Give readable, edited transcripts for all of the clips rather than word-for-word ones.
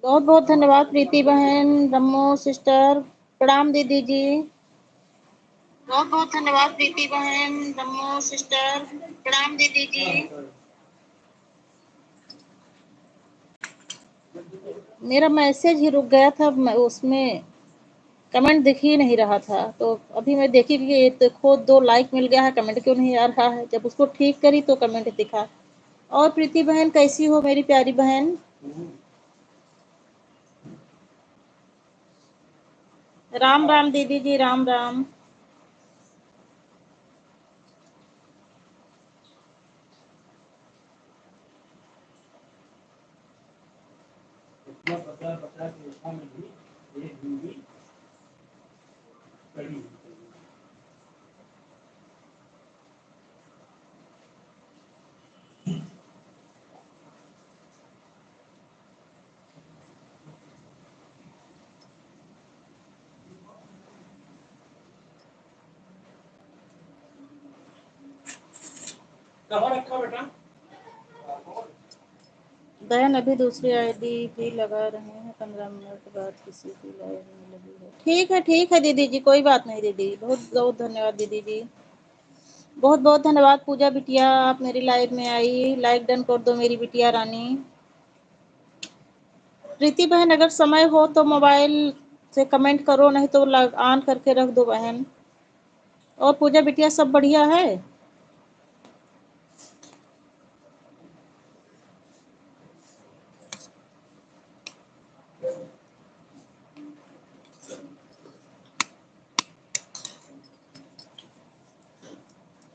बहुत बहुत धन्यवाद प्रीति बहन, रम्मो सिस्टर, प्रणाम दीदी जी। बहुत बहुत धन्यवाद प्रीति बहन, रम्मो सिस्टर, प्रणाम दीदी जी। मेरा मैसेज ही रुक गया था, उसमें कमेंट दिख ही नहीं रहा था, तो अभी मैं देखी कि ये तो खुद 2 लाइक मिल गया है, कमेंट क्यों नहीं आ रहा है। जब उसको ठीक करी तो कमेंट दिखा। और प्रीति बहन कैसी हो मेरी प्यारी बहन? राम राम दीदी जी, राम राम। रखा बेटा बहन, अभी दूसरी आईडी भी लगा रहे हैं, 15 मिनट बाद किसी की लाइव में लगी है। ठीक है दीदी जी, कोई बात नहीं दीदी। बहुत बहुत धन्यवाद दीदी जी। बहुत बहुत धन्यवाद पूजा बिटिया, आप मेरी लाइव में आई। लाइक डन कर दो मेरी बिटिया रानी। प्रीति बहन अगर समय हो तो मोबाइल से कमेंट करो, नहीं तो ऑन करके रख दो बहन। और पूजा बिटिया सब बढ़िया है?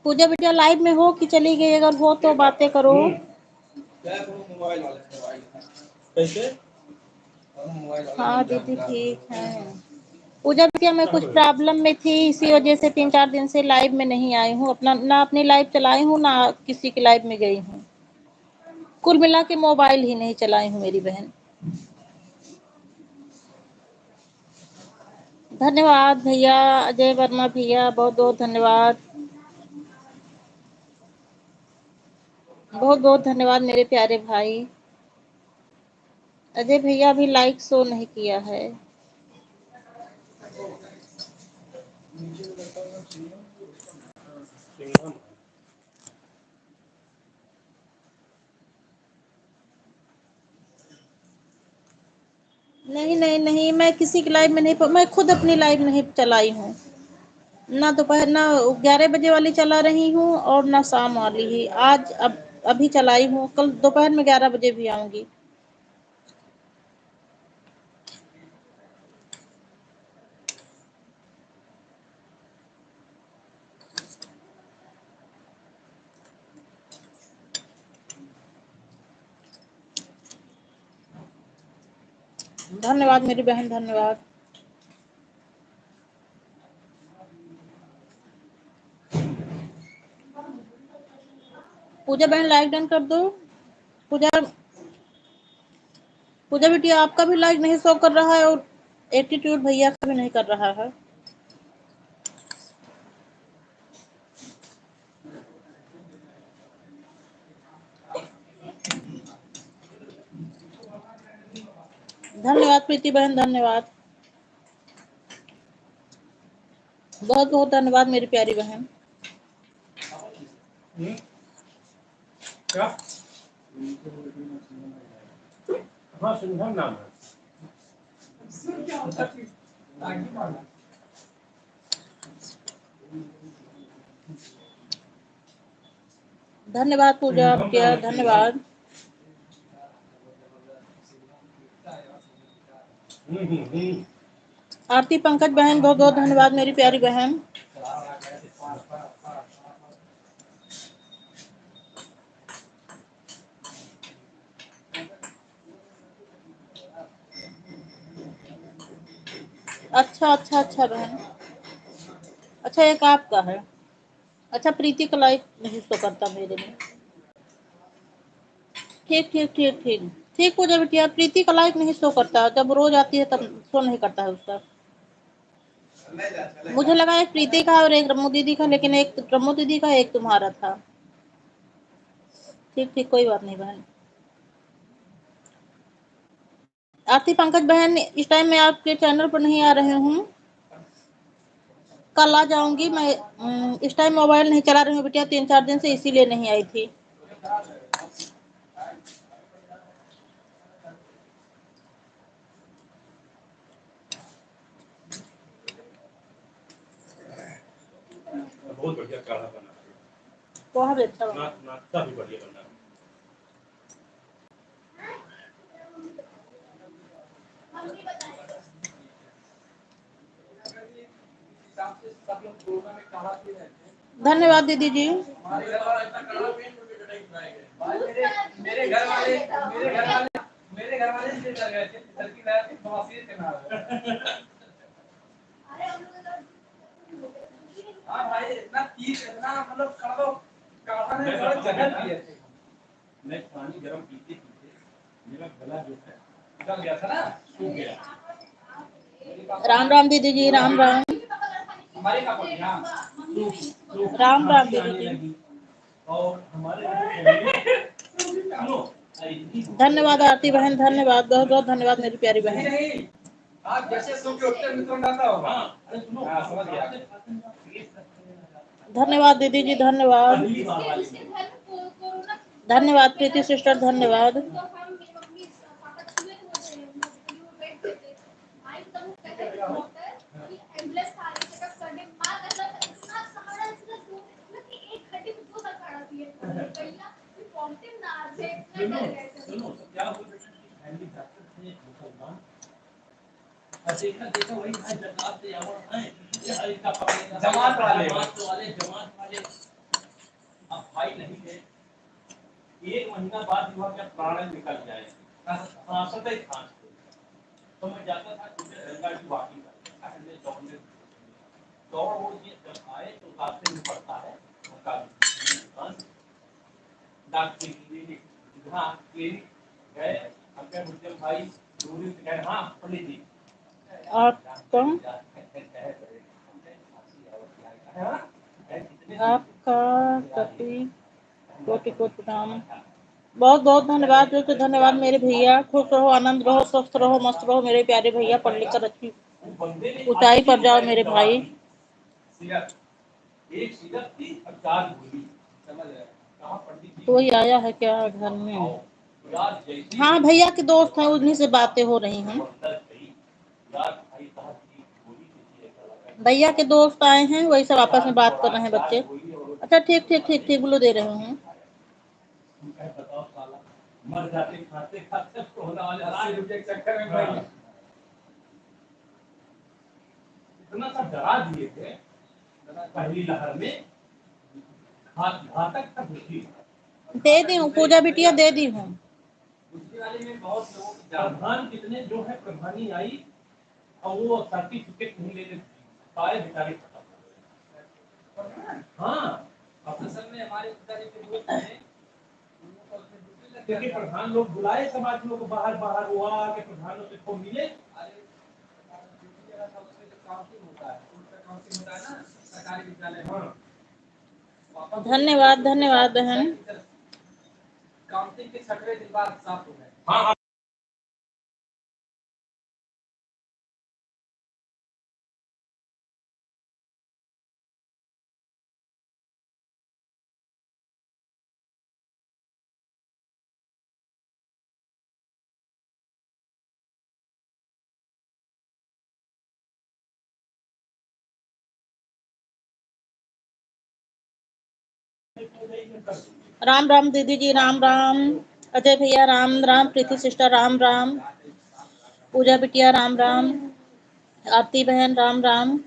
पूजा बिटिया लाइव में हो कि चली गई? अगर हो तो बातें करो। कैसे? हाँ दीदी ठीक है। पूजा बिटिया मैं कुछ प्रॉब्लम में थी, इसी वजह से 3-4 दिन से लाइव में नहीं आई हूँ। अपना ना अपनी लाइव चलाई हूँ, ना किसी की लाइव में गई हूँ। कुल मिला के मोबाइल ही नहीं चलाई हूँ मेरी बहन। धन्यवाद भैया अजय वर्मा भैया, बहुत बहुत धन्यवाद। बहुत बहुत धन्यवाद मेरे प्यारे भाई। अजय भैया भी लाइक शो नहीं किया है। नहीं, मैं किसी की लाइव में नहीं, मैं खुद अपनी लाइव नहीं चलाई हूँ। ना दोपहर, ना 11 बजे वाली चला रही हूँ और ना शाम वाली ही। आज अभी चलाई हूँ, कल दोपहर में 11 बजे भी आऊंगी। धन्यवाद मेरी बहन, धन्यवाद। पूजा बहन लाइक डन कर दो। पूजा पूजा बिटिया आपका भी लाइक नहीं शो कर रहा है, और एटीट्यूड भैया का भी नहीं कर रहा है। धन्यवाद प्रीति बहन, धन्यवाद। बहुत बहुत धन्यवाद मेरी प्यारी बहन। क्या? हाँ सिंघम नाम है। धन्यवाद पूजा बिटिया, धन्यवाद। आरती पंकज बहन, बहुत बहुत धन्यवाद मेरी प्यारी बहन। अच्छा बहन। अच्छा एक आपका है। अच्छा प्रीति का लाइक नहीं शो करता मेरे में। ठीक पूजा बिटिया, प्रीति का लाइक नहीं शो करता, जब रोज आती है तब शो नहीं करता है उसका। मुझे लगा एक प्रीति का और एक रम्मू दीदी का, लेकिन एक रम्मू दीदी का, एक तुम्हारा था। ठीक कोई बात नहीं बहन। आरती पंकज बहन, इस टाइम मैं आपके चैनल पर नहीं आ रही हूँ, कल आ जाऊंगी मैं। इस टाइम मोबाइल नहीं चला रही हूँ बेटिया, 3-4 दिन से, इसीलिए नहीं आई थी। बहुत बढ़िया काढ़ा बना है, पोहा भी अच्छा बना, नाश्ता भी बढ़िया बना है। धन्यवाद दीदी जी। मेरे घर वाले गए थे, लड़की लाया थी बवासीर के नाम। हाँ भाई, इतना तीस, इतना मतलब काढ़ा ने बहुत जगह दिए थे। मैं पानी गरम पीते पीते मेरा गला जो है निकल गया था ना, सूख गया। राम राम दीदी जी, राम राम। हमारे का पड़िया राम राम दीदी जी। और हमारे धन्यवाद आरती बहन, धन्यवाद, बहुत बहुत धन्यवाद मेरी प्यारी बहन। आप जैसे सो के उठते हैं तो डालता होगा। हाँ, समझ गया। धन्यवाद दीदी जी, धन्यवाद। धन्यवाद प्रीति सिस्टर, धन्यवाद। देखा वही जमात वाले अब भाई नहीं थे, 1 महीना बाद हुआ क्या प्राण निकल जाए, सतह खांस तो मैं जाता था गंगा की वाकी दौड़ने, दौड़ वो जब आए तो रास्ते में पड़ता है डॉक्टर क्लिनिक गए, हमने मुझे भाई दूरी से गए, हाँ पंडित जी आपका कोटि कोटि प्रणाम, बहुत बहुत धन्यवाद। जो धन्यवाद मेरे भैया, खुश रहो, आनंद रहो, स्वस्थ रहो, मस्त रहो मेरे प्यारे भैया, पढ़ लिख कर अच्छी ऊंचाई पर जाओ मेरे भाई। कोई आया है क्या घर में? हाँ भैया के दोस्त हैं, उन्हीं से बातें हो रही हैं। भैया के दोस्त आए हैं, वही सब आपस में बात कर रहे हैं बच्चे। अच्छा ठीक ठीक ठीक ठीक, बोलो दे रहे हैं। मर जाते खाते खाते होने वाले 80 रुपए के चक्कर में भाई इतना सब डरा दिए थे पहली लहर में, घातक तक हुई। दे दी हूँ पूजा बिटिया, दे दी हूँ। दूसरी वाले में बहुत लोगों की प्रधान कितने जो है, प्रधानी आई और वो सर्टिफिकेट नहीं ले रही, सारे बेचारे खत्म। हाँ, असल में हमारे पिताजी के दोस्त हैं, क्योंकि प्रधान लोग बुलाए समाज लोग बाहर बाहर हुआ कि प्रधानों से को मिले, धन्यवाद धन्यवाद बहन। काउंटिंग के 6वें दिन बाद साफ हो गए। हाँ राम राम दीदी जी, राम राम। अजय भैया राम राम, प्रीति सिस्टर राम राम, पूजा बिटिया राम राम, आरती बहन राम राम।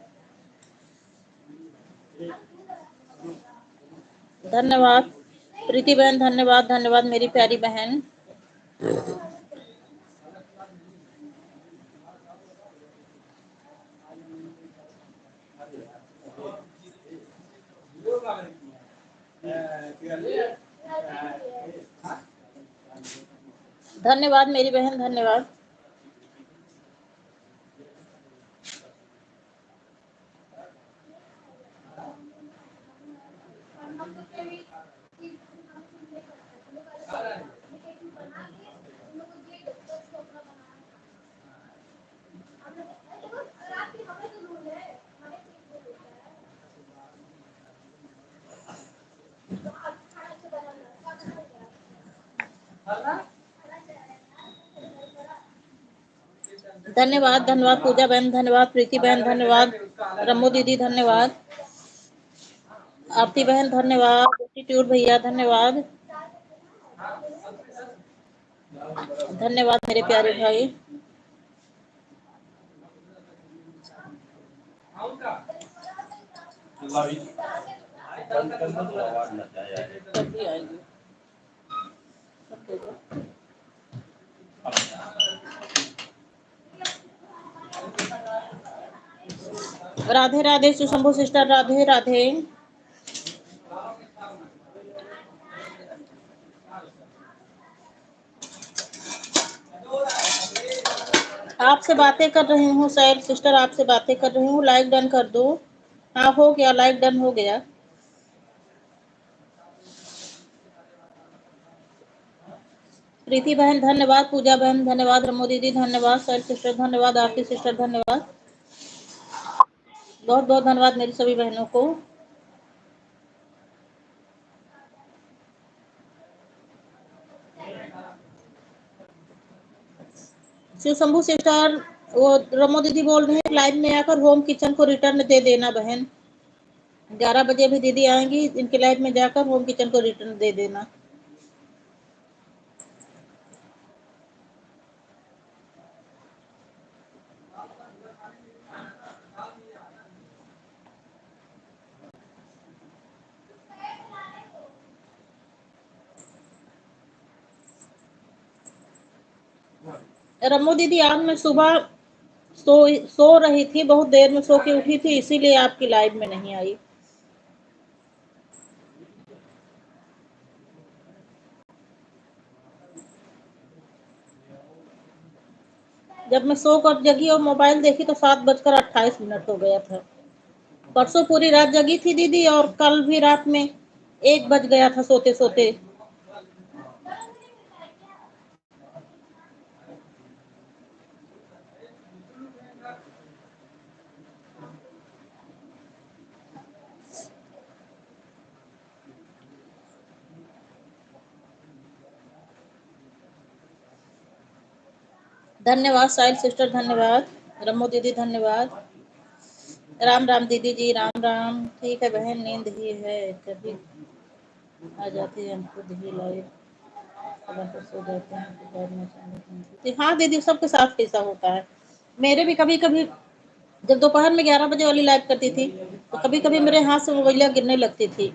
धन्यवाद प्रीति बहन, धन्यवाद धन्यवाद मेरी प्यारी बहन। धन्यवाद मेरी बहन, धन्यवाद। धन्यवाद धन्यवाद पूजा बहन, धन्यवाद प्रीति बहन, धन्यवाद रमो दीदी, धन्यवाद आरती बहन, धन्यवाद एटीट्यूड भैया, धन्यवाद धन्यवाद मेरे प्यारे भाई। कभी आएगी राधे राधे सुशंभु सिस्टर, राधे राधे। आपसे बातें कर रही हूँ सैल सिस्टर, आपसे बातें कर रही हूँ, लाइक डन कर दो। हाँ हो गया, लाइक डन हो गया। प्रीति बहन धन्यवाद, पूजा बहन धन्यवाद, रमो दीदी धन्यवाद, सैल सिस्टर धन्यवाद, आरती सिस्टर धन्यवाद, बहुत बहुत धन्यवाद मेरी सभी बहनों को। शिव शंभू सिस्टर, वो रमो दीदी बोल रहे हैं लाइव में आकर होम किचन को रिटर्न दे देना बहन। 11 बजे भी दीदी आएंगी, इनके लाइव में जाकर होम किचन को रिटर्न दे देना। रमो दीदी आज मैं सुबह सो रही थी, बहुत देर में सो के उठी थी, इसीलिए आपकी लाइव में नहीं आई। जब मैं सो कर जगी और मोबाइल देखी तो 7:28 हो गया था। परसों पूरी रात जगी थी दीदी, और कल भी रात में 1 बज गया था सोते सोते। धन्यवाद साहिल सिस्टर, धन्यवाद रमो दीदी, धन्यवाद। राम राम दीदी जी, राम राम। ठीक है बहन, नींद ही है, कभी आ जाती है, हम खुद ही लाइव सो जाते हैं तो बाद में हाँ दीदी, सबके साथ ऐसा होता है। मेरे भी कभी कभी जब दोपहर में 11 बजे वाली लाइव करती थी तो कभी कभी मेरे हाथ से मोबाइल गिरने लगती थी।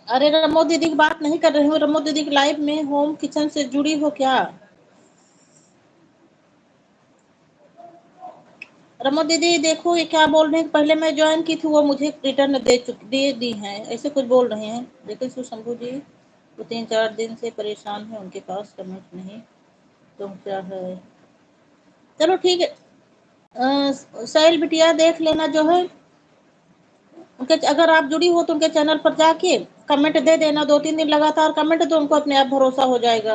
अरे रमो दीदी की बात नहीं कर रही हूँ, रमो दीदी की लाइव में होम किचन से जुड़ी हो क्या? रमो दीदी देखो ये क्या बोल रहे हैं, पहले मैं ज्वाइन की थी वो मुझे रिटर्न दे दी हैं, ऐसे कुछ बोल रहे हैं। देखो शिव शंभू जी वो 3-4 दिन से परेशान है, उनके पास कमेंट नहीं तो क्या है। चलो ठीक है, साहिल बिटिया देख लेना जो है उनके, अगर आप जुड़ी हो तो उनके चैनल पर जाके कमेंट दे देना, 2-3 दिन लगातार कमेंट तो उनको अपने आप भरोसा हो जाएगा।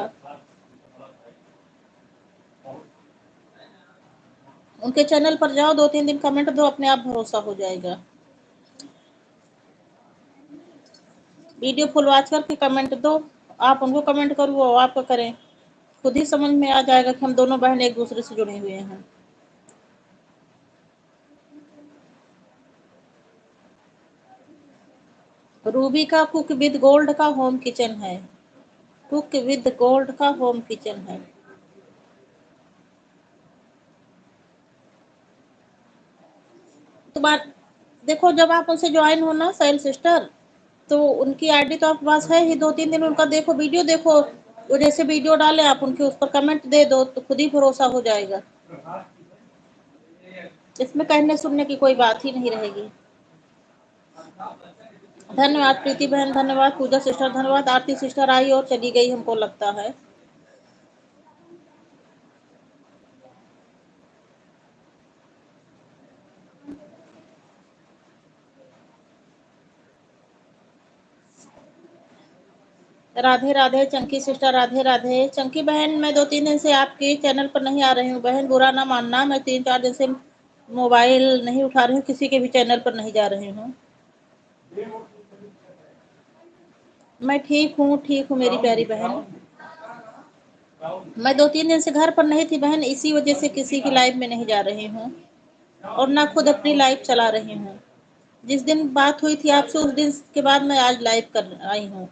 उनके चैनल पर जाओ, 2-3 दिन कमेंट दो, अपने आप भरोसा हो जाएगा। वीडियो फुल वॉच करके कमेंट दो, आप उनको कमेंट करो वो आपको करें, खुद ही समझ में आ जाएगा कि हम दोनों बहन एक दूसरे से जुड़े हुए हैं। रूबी का कुक विद गोल्ड का होम किचन है, कुक विद गोल्ड का होम किचन है। तुम्हार देखो जब आप उनसे ज्वाइन हो ना साहिल सिस्टर, तो उनकी आईडी तो आपके पास है ही, 2-3 दिन उनका देखो, वीडियो देखो, वो जैसे वीडियो डाले आप उनके उस पर कमेंट दे दो तो खुद ही भरोसा हो जाएगा। इसमें कहने सुनने की कोई बात ही नहीं रहेगी। धन्यवाद प्रीति बहन, धन्यवाद पूजा सिस्टर, धन्यवाद आरती सिस्टर, आई और चली गई हमको लगता है। राधे राधे चंकी सिस्टर, राधे राधे। चंकी बहन, मैं 2-3 दिन से आपके चैनल पर नहीं आ रही हूँ बहन, बुरा ना मानना। मैं 3-4 दिन से मोबाइल नहीं उठा रही हूँ, किसी के भी चैनल पर नहीं जा रही हूँ। मैं ठीक हूँ मेरी प्यारी बहन। मैं 2-3 दिन से घर पर नहीं थी बहन, इसी वजह से किसी की लाइव में नहीं जा रही हूँ और ना खुद अपनी लाइव चला रही हूँ। जिस दिन बात हुई थी आपसे, उस दिन के बाद मैं आज लाइव कर आई हूँ।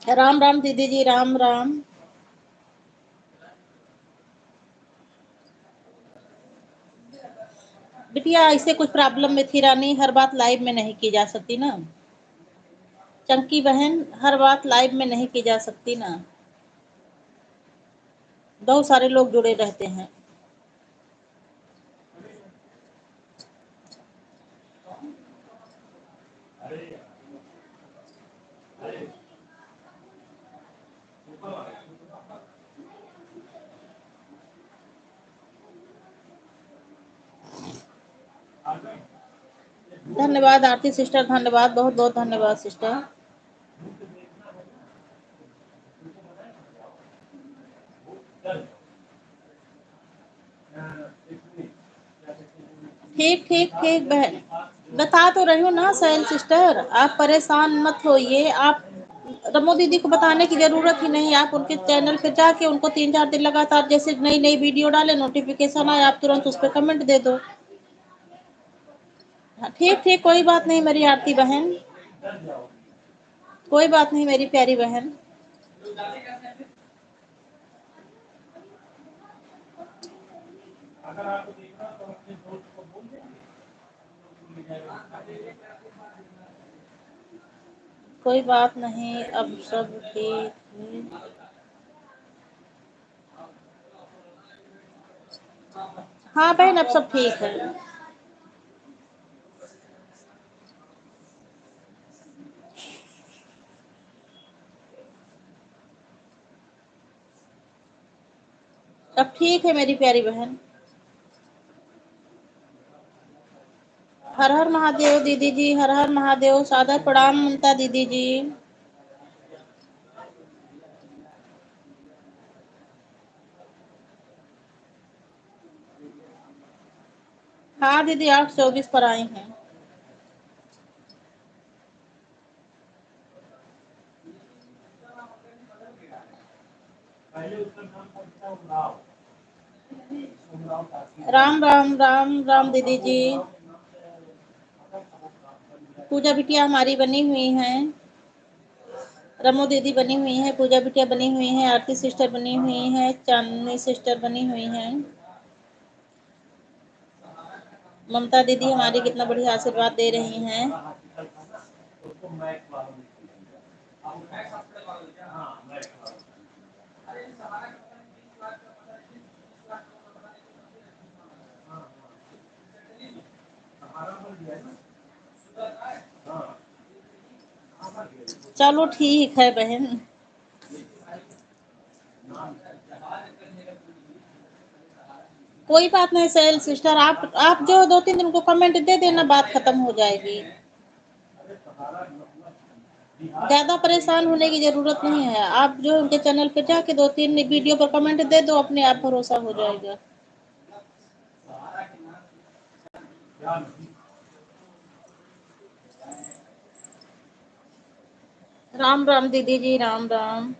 राम राम दीदी जी, राम राम। बिटिया ऐसे कुछ प्रॉब्लम में थी रानी, हर बात लाइव में नहीं की जा सकती ना। चंकी बहन, हर बात लाइव में नहीं की जा सकती ना, बहुत सारे लोग जुड़े रहते हैं। धन्यवाद आरती सिस्टर, धन्यवाद, बहुत बहुत धन्यवाद सिस्टर। ठीक ठीक ठीक बहन, बता तो रही हूँ ना सैल सिस्टर, आप परेशान मत होइए। आप रमो दीदी को बताने की जरूरत ही नहीं, आप उनके चैनल पे जाके उनको 3-4 दिन लगातार जैसे नई नई वीडियो डाले, नोटिफिकेशन आए, आप तुरंत उस पर कमेंट दे दो। ठीक ठीक, कोई बात नहीं मेरी आरती बहन, कोई बात नहीं मेरी प्यारी बहन। कोई बात नहीं, अब सब ठीक है। हाँ बहन, अब सब ठीक है। अब ठीक है मेरी प्यारी बहन। हर हर महादेव दीदी जी, हर हर महादेव, सादर प्रणाम ममता दीदी जी। हाँ दीदी, 824 पर आई हैं। राम राम राम राम दीदी जी। पूजा बिटिया हमारी बनी हुई हैं, रमो दीदी बनी हुई हैं, पूजा बिटिया बनी हुई हैं, आरती सिस्टर बनी हुई हैं, चांदनी सिस्टर बनी हुई हैं। ममता दीदी हमारी कितना बढ़िया आशीर्वाद दे रही हैं। चलो ठीक है बहन। कोई बात नहीं सैल सिस्टर, आप जो 2-3 दिन को कमेंट दे देना, बात खत्म हो जाएगी। ज्यादा परेशान होने की जरूरत नहीं है, आप जो उनके चैनल पे जाके 2-3 वीडियो पर कमेंट दे दो, अपने आप भरोसा हो जाएगा। राम राम दीदी जी, राम राम।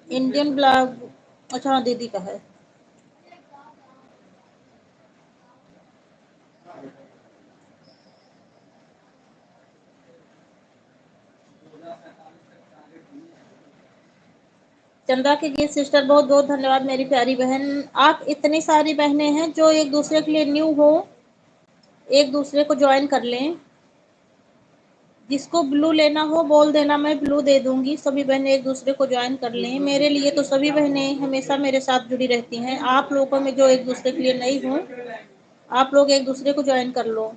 इंडियन ब्लॉग, अच्छा हाँ, दीदी का है। चंदा के गीत सिस्टर, बहुत बहुत धन्यवाद मेरी प्यारी बहन। आप इतनी सारी बहनें हैं जो एक दूसरे के लिए न्यू हो, एक दूसरे को ज्वाइन कर लें। जिसको ब्लू लेना हो बोल देना, मैं ब्लू दे दूंगी। सभी बहनें एक दूसरे को ज्वाइन कर लें। मेरे लिए तो सभी बहनें हमेशा मेरे साथ जुड़ी रहती हैं। आप लोगों में जो एक दूसरे के लिए नई हूँ, आप लोग एक दूसरे को ज्वाइन कर लो।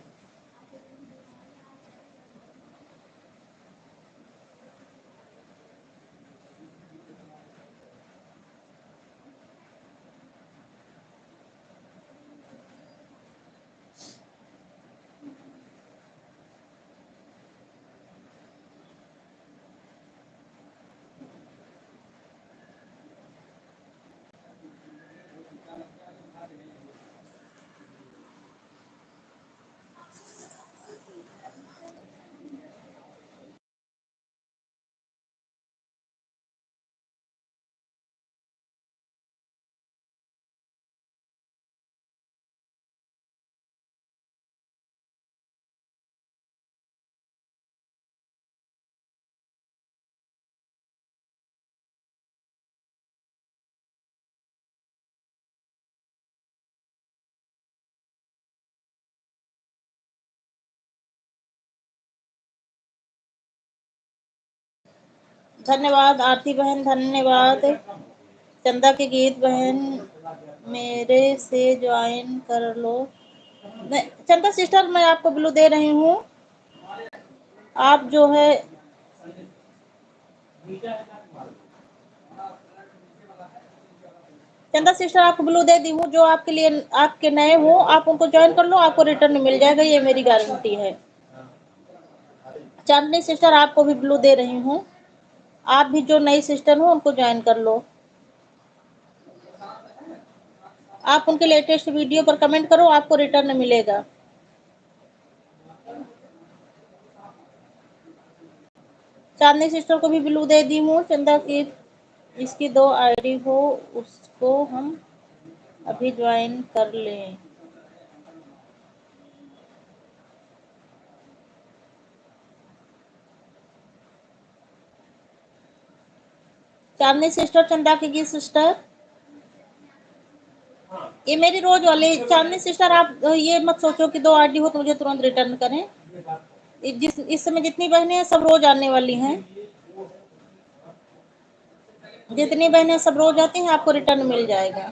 धन्यवाद आरती बहन, धन्यवाद। चंदा के गीत बहन, मेरे से ज्वाइन कर लो। चंदा सिस्टर, मैं आपको ब्लू दे रही हूँ। आप जो है चंदा सिस्टर, आपको ब्लू दे दी हूँ। जो आपके लिए आपके नए हो, आप उनको ज्वाइन कर लो, आपको रिटर्न मिल जाएगा, ये मेरी गारंटी है। चांदनी सिस्टर, आपको भी ब्लू दे रही हूँ। आप भी जो नई सिस्टर हो उनको ज्वाइन कर लो। आप उनके लेटेस्ट वीडियो पर कमेंट करो, आपको रिटर्न मिलेगा। चांदनी सिस्टर को भी ब्लू दे दी हूँ। चंदा की इसकी 2 आईडी हो, उसको हम अभी ज्वाइन कर लें। चांदनी सिस्टर, चंदा की सिस्टर, ये मेरी रोज वाली चांदनी सिस्टर, आप ये मत सोचो कि 2 आईडी हो तो मुझे तुरंत रिटर्न करें। इस समय जितनी बहनें हैं सब रोज आने वाली हैं। जितनी बहनें सब रोज आती हैं, आपको रिटर्न मिल जाएगा।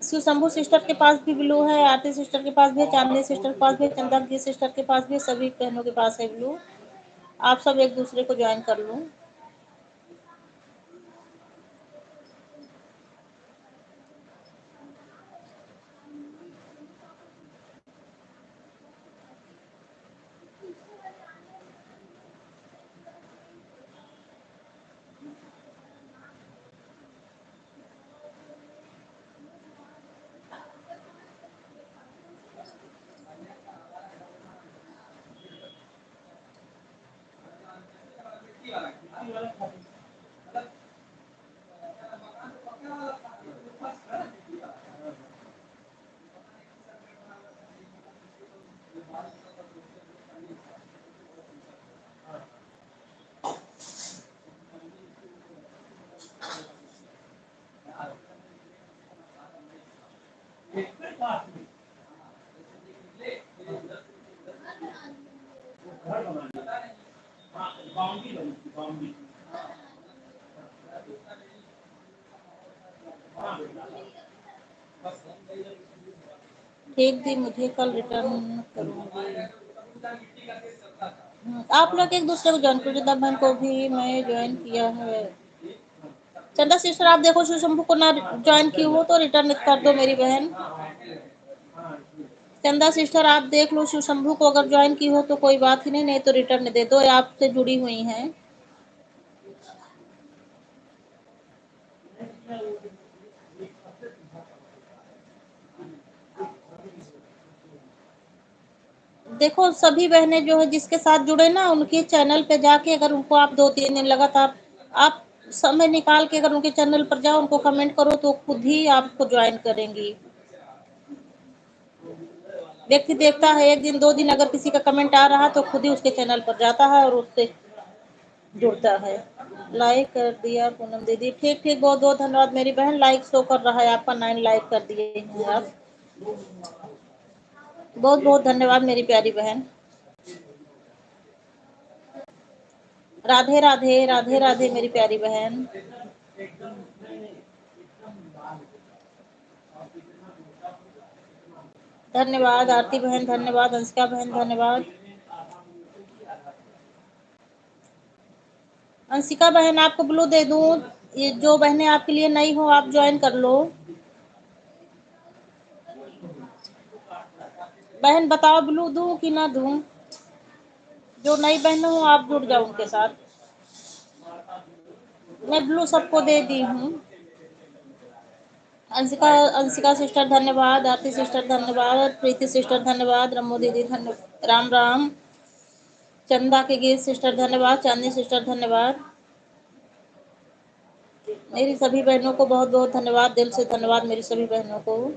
शंभू सिस्टर के पास भी ब्लू है, आरती सिस्टर के पास भी है, चांदनी सिस्टर के पास भी है, चंदा की सिस्टर के पास भी है, सभी बहनों के पास है ब्लू। आप सब एक दूसरे को ज्वाइन कर लो। ठीक थी, मुझे कल रिटर्न करूंगी। आप लोग एक दूसरे को ज्वाइन करो। चंदा बहन को भी मैं ज्वाइन किया है। चंदा सिस्टर, आप देखो शंभू को ना ज्वाइन की हो तो रिटर्न कर दो मेरी बहन। चंदा सिस्टर, आप देख लो शंभू को अगर ज्वाइन की हो तो कोई बात ही नहीं, नहीं तो रिटर्न दे दो, आपसे जुड़ी हुई हैं। देखो सभी बहनें जो है जिसके साथ जुड़े ना, उनके चैनल पे जाके अगर उनको आप 2-3 दिन लगातार आप समय निकाल के अगर उनके चैनल पर जाओ, उनको कमेंट करो तो खुद ही आपको ज्वाइन करेंगी। व्यक्ति देखता है 1 दिन 2 दिन, अगर किसी का कमेंट आ रहा तो खुद ही उसके चैनल पर जाता है और उससे जुड़ता है। लाइक कर दिया पूनम दीदी, ठीक ठीक, बहुत बहुत धन्यवाद मेरी बहन। लाइक शो कर रहा है आपका, 9 लाइक कर दिए हैं आप। बहुत बहुत धन्यवाद मेरी प्यारी बहन। राधे राधे, राधे राधे मेरी प्यारी बहन। धन्यवाद आरती बहन, धन्यवाद अंशिका बहन, धन्यवाद। अंशिका बहन आपको ब्लू दे दूं? ये जो बहनें आपके लिए नई हो आप ज्वाइन कर लो। बहन बताओ ब्लू दूं कि ना दूं? जो नई बहन हो आप जुड़ जाओ उनके साथ। मैं ब्लू सबको दे दी हूँ। अंशिका, अंशिका सिस्टर धन्यवाद, आरती सिस्टर धन्यवाद, प्रीति सिस्टर धन्यवाद, रमो दीदी धन्यवाद, राम राम। चंदा के गीत सिस्टर धन्यवाद, चांदनी सिस्टर धन्यवाद। मेरी सभी बहनों को बहुत बहुत धन्यवाद, दिल से धन्यवाद मेरी सभी बहनों को।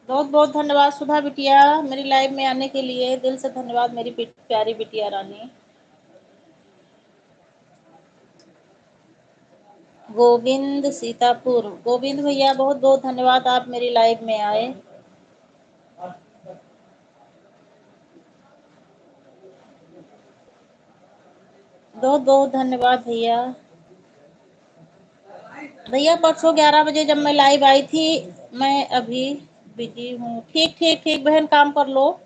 बहुत बहुत धन्यवाद सुधा बिटिया मेरी लाइव में आने के लिए, दिल से धन्यवाद मेरी प्यारी बिटिया रानी। गोविंद सीतापुर, गोविंद भैया बहुत बहुत धन्यवाद आप मेरी लाइव में आए। बहुत बहुत धन्यवाद भैया। भैया परसों 11 बजे जब मैं लाइव आई थी, मैं अभी बिजी हूँ। ठीक ठीक ठीक बहन, काम कर लो।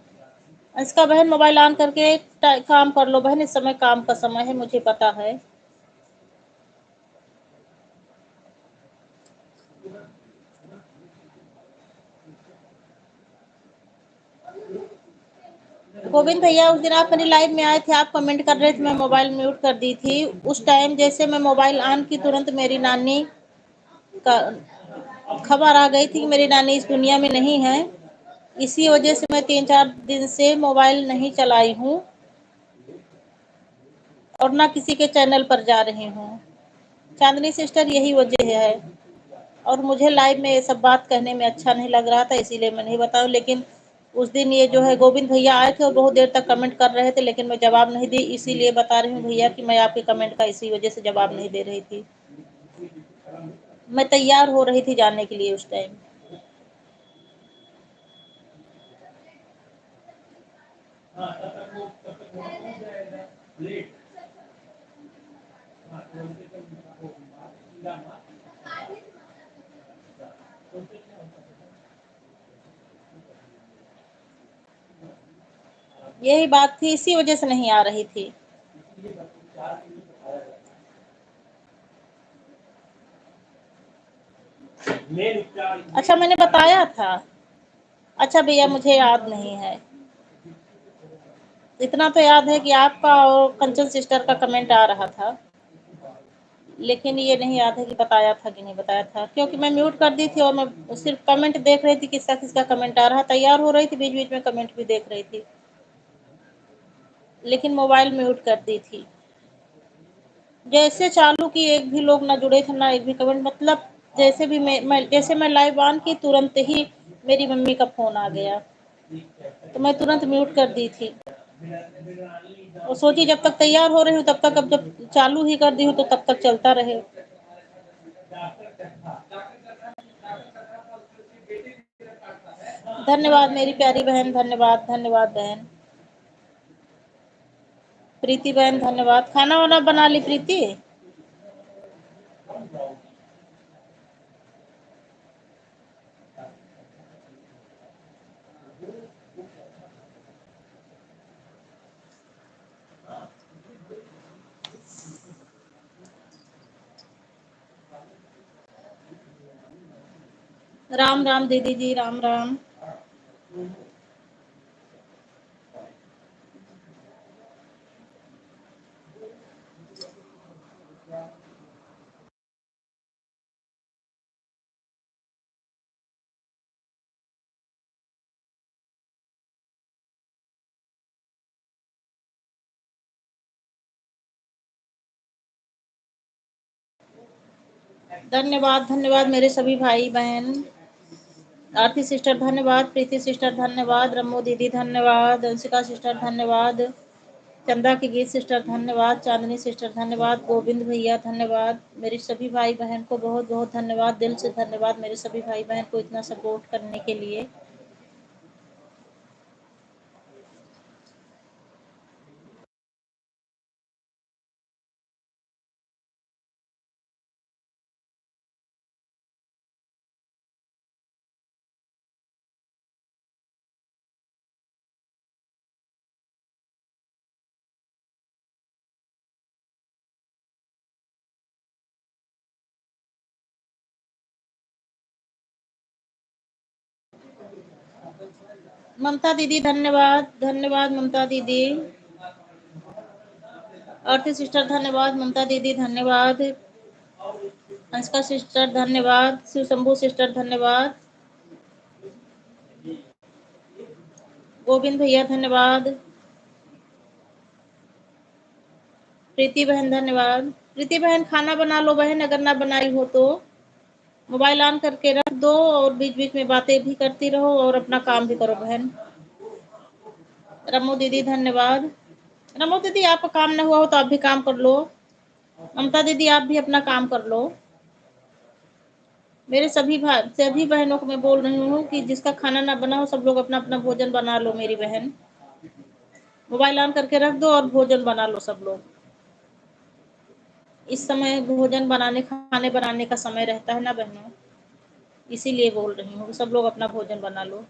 इसका बहन मोबाइल ऑन करके काम कर लो बहन, इस समय काम का समय है, मुझे पता है। गोविंद भैया उस दिन आप मेरी लाइव में आए थे, आप कमेंट कर रहे थे, मैं मोबाइल म्यूट कर दी थी। उस टाइम जैसे मैं मोबाइल ऑन की तुरंत मेरी नानी का खबर आ गई थी कि मेरी नानी इस दुनिया में नहीं है। इसी वजह से मैं 3-4 दिन से मोबाइल नहीं चलाई हूँ और ना किसी के चैनल पर जा रही हूँ। चांदनी सिस्टर यही वजह है, और मुझे लाइव में ये सब बात कहने में अच्छा नहीं लग रहा था, इसीलिए मैं नहीं बताऊँ। लेकिन उस दिन ये जो है गोविंद भैया आए थे और बहुत देर तक कमेंट कर रहे थे, लेकिन मैं जवाब नहीं दी, इसीलिए बता रही हूँ भैया कि मैं आपके कमेंट का इसी वजह से जवाब नहीं दे रही थी। मैं तैयार हो रही थी जाने के लिए उस टाइम। यही बात थी, इसी वजह से नहीं आ रही थी। अच्छा मैंने बताया था। अच्छा भैया मुझे याद नहीं है, इतना तो याद है कि आपका और कंचन सिस्टर का कमेंट आ रहा था, लेकिन ये नहीं याद है कि बताया था कि नहीं बताया था, क्योंकि मैं म्यूट कर दी थी और मैं सिर्फ कमेंट देख रही थी, किसका किसका कमेंट आ रहा। तैयार हो रही थी, बीच बीच में कमेंट भी देख रही थी, लेकिन मोबाइल म्यूट कर दी थी। जैसे चालू की एक भी लोग ना जुड़े थे, ना एक भी कमेंट, मतलब जैसे भी मैं लाइव ऑन की तुरंत ही मेरी मम्मी का फोन आ गया, तो मैं तुरंत म्यूट कर दी थी और सोची जब तक तैयार हो रही हूँ तब तक, अब जब चालू ही कर दी हूँ तो तब तक चलता रहे। धन्यवाद मेरी प्यारी बहन, धन्यवाद धन्यवाद बहन। प्रीति बहन धन्यवाद। खाना वाना बना ली प्रीति? राम राम दीदी जी, राम राम। धन्यवाद धन्यवाद मेरे सभी भाई बहन। आरती सिस्टर धन्यवाद, प्रीति सिस्टर धन्यवाद, रम्मो दीदी धन्यवाद, अंशिका सिस्टर धन्यवाद, चंदा की गीत सिस्टर धन्यवाद, चांदनी सिस्टर धन्यवाद, गोविंद भैया धन्यवाद। मेरे सभी भाई बहन को बहुत बहुत धन्यवाद, दिल से धन्यवाद मेरे सभी भाई बहन को इतना सपोर्ट करने के लिए। ममता दीदी धन्यवाद, धन्यवाद ममता दीदी। आरती सिस्टर धन्यवाद, ममता दीदी धन्यवाद, अंशिका सिस्टर धन्यवाद, शिव शंभू सिस्टर धन्यवाद, गोविंद भैया धन्यवाद, प्रीति बहन धन्यवाद। प्रीति बहन खाना बना लो बहन, अगर ना बनाई हो तो मोबाइल ऑन करके रख दो और बीच बीच में बातें भी करती रहो और अपना काम भी करो बहन। रमो दीदी धन्यवाद। रमो दीदी आपका काम ना हुआ हो तो आप भी काम कर लो। ममता दीदी आप भी अपना काम कर लो। मेरे सभी बहनों को मैं बोल रही हूँ कि जिसका खाना ना बना हो सब लोग अपना अपना भोजन बना लो। मेरी बहन मोबाइल ऑन करके रख दो और भोजन बना लो सब लोग। इस समय भोजन बनाने खाने बनाने का समय रहता है ना बहनों, इसीलिए बोल रही हूँ सब लोग अपना भोजन बना लो।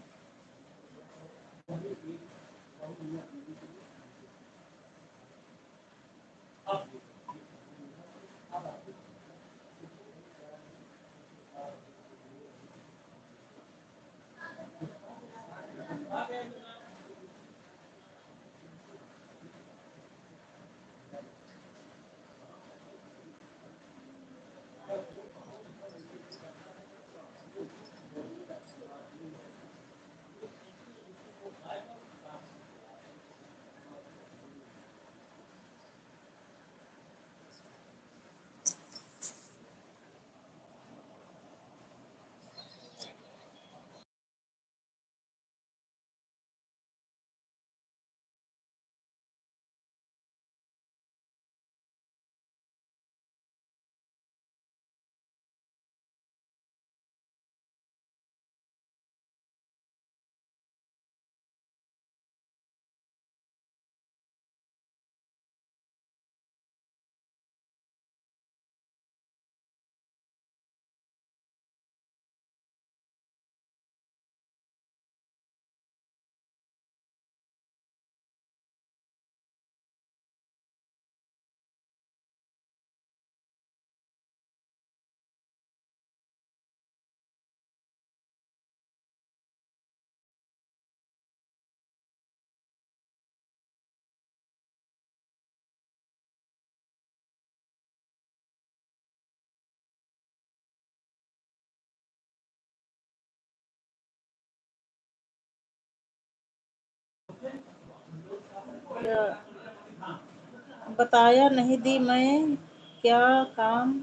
बताया नहीं दी मैं क्या काम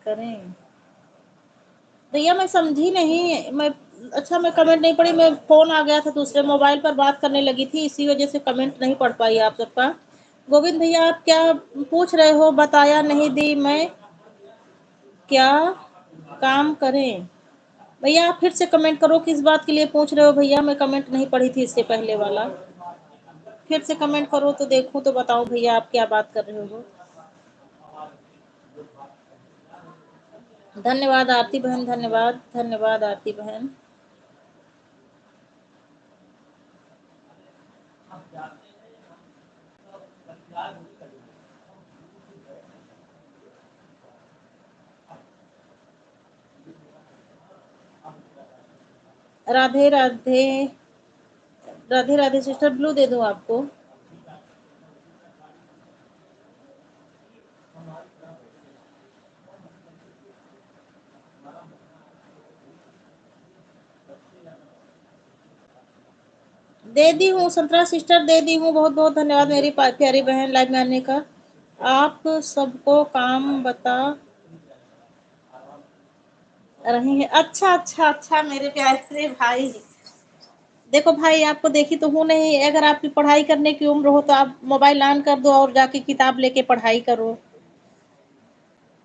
करें भैया, मैं समझी नहीं। मैं कमेंट नहीं पढ़ी, मैं फोन आ गया था दूसरे मोबाइल पर बात करने लगी थी, इसी वजह से कमेंट नहीं पढ़ पाई आप सबका। गोविंद भैया आप क्या पूछ रहे हो? बताया नहीं दी मैं क्या काम करें। भैया आप फिर से कमेंट करो, किस बात के लिए पूछ रहे हो भैया? मैं कमेंट नहीं पढ़ी थी इससे पहले वाला, फिर से कमेंट करो तो देखूं तो बताओ भैया आप क्या बात कर रहे हो। धन्यवाद आरती बहन, धन्यवाद धन्यवाद आरती बहन। राधे राधे, राधे राधे सिस्टर, ब्लू दे दूं आपको? दे दी हूँ संतरा सिस्टर, दे दी हूँ। बहुत बहुत धन्यवाद मेरी प्यारी बहन लाइव में आने का। आप सबको काम बता रही है। अच्छा अच्छा अच्छा मेरे प्यारे भाई, देखो भाई आपको देखी तो हूँ नहीं, अगर आपकी पढ़ाई करने की उम्र हो तो आप मोबाइल ऑन कर दो और जाके किताब लेके पढ़ाई करो।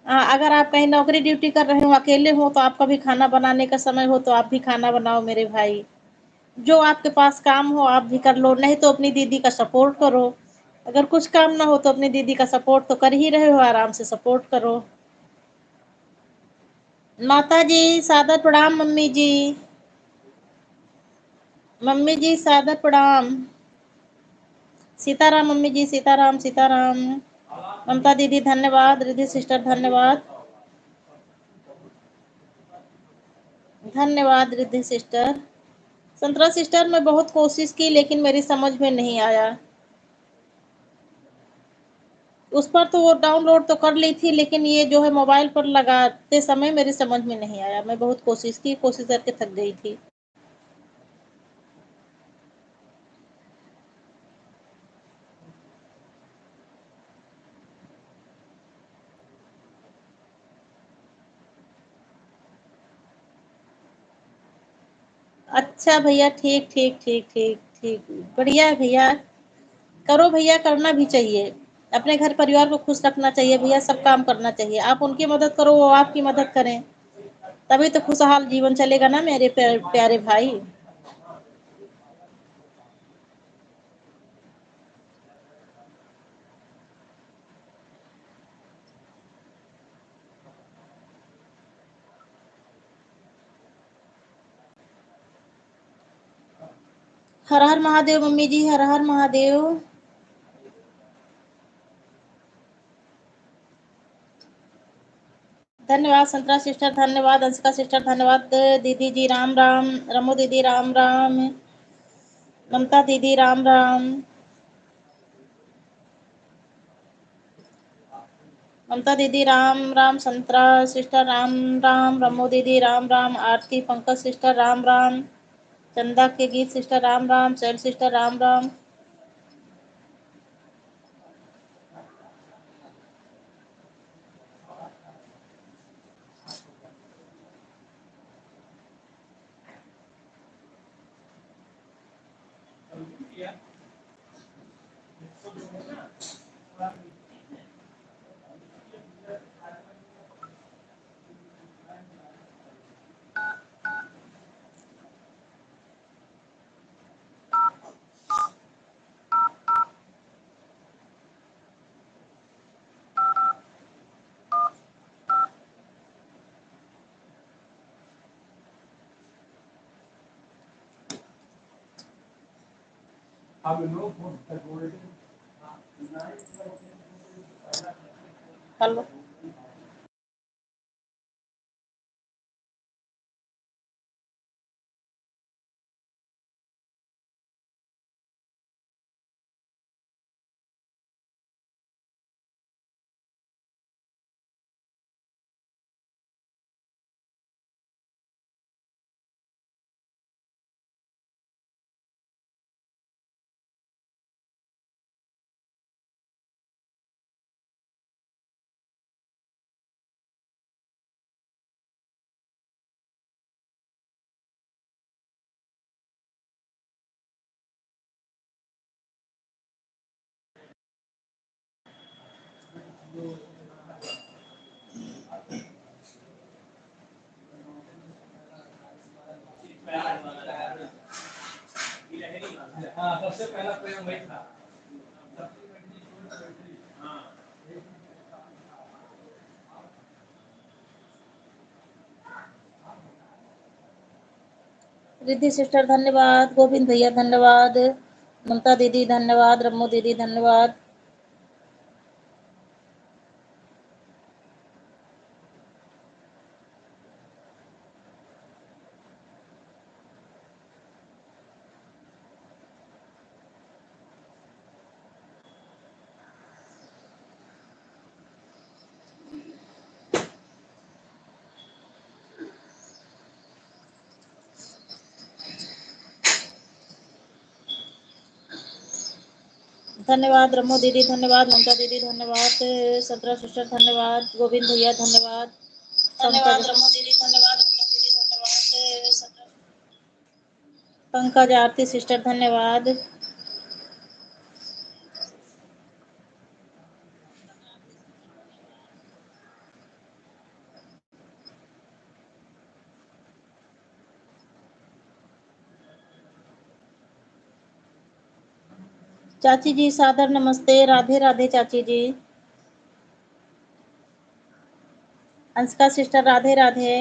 अगर आप कहीं नौकरी ड्यूटी कर रहे हो, अकेले हो, तो आपका भी खाना बनाने का समय हो तो आप भी खाना बनाओ मेरे भाई। जो आपके पास काम हो आप भी कर लो, नहीं तो अपनी दीदी का सपोर्ट करो। अगर कुछ काम ना हो तो अपनी दीदी का सपोर्ट तो कर ही रहे हो, आराम से सपोर्ट करो। माता जी सादर प्रणाम। मम्मी जी, मम्मी जी सादर प्रणाम। सीताराम मम्मी जी, सीताराम सीताराम। ममता दीदी धन्यवाद, रिद्धि सिस्टर धन्यवाद, धन्यवाद रिद्धि सिस्टर। संतरा सिस्टर मैं बहुत कोशिश की लेकिन मेरी समझ में नहीं आया। उस पर तो वो डाउनलोड तो कर ली थी, लेकिन ये जो है मोबाइल पर लगाते समय मेरी समझ में नहीं आया। मैं बहुत कोशिश की, कोशिश करके थक गई थी। अच्छा भैया, ठीक ठीक ठीक ठीक ठीक, बढ़िया है भैया। करो भैया, करना भी चाहिए। अपने घर परिवार को खुश रखना चाहिए भैया, सब काम करना चाहिए। आप उनकी मदद करो, वो आपकी मदद करें, तभी तो खुशहाल जीवन चलेगा ना मेरे प्यारे भाई। हर हर महादेव मम्मी जी, हर हर महादेव। धन्यवाद संतरा सिस्टर, धन्यवाद अंशिका सिस्टर, धन्यवाद दीदी जी, राम राम। रमो दीदी राम राम। ममता दीदी राम राम। ममता दीदी राम राम, संतरा सिस्टर राम राम, रमो दीदी राम राम, आरती पंकज सिस्टर राम राम, चंदा के गीत सिस्टर राम राम, शैल सिस्टर राम राम। हेलो। हाँ, सबसे पहला प्रेम वही था। रिद्धि सिस्टर धन्यवाद, गोविंद भैया धन्यवाद, ममता दीदी धन्यवाद, रमो दीदी धन्यवाद। धन्यवाद रमो दीदी, धन्यवाद ममता दीदी, धन्यवाद संतरा सिस्टर, धन्यवाद गोविंद भैया, धन्यवाद। धन्यवाद रमो दीदी, धन्यवाद। पंकज आरती सिस्टर धन्यवाद। चाची जी सादर नमस्ते, राधे राधे चाची जी। अंशिका सिस्टर राधे राधे।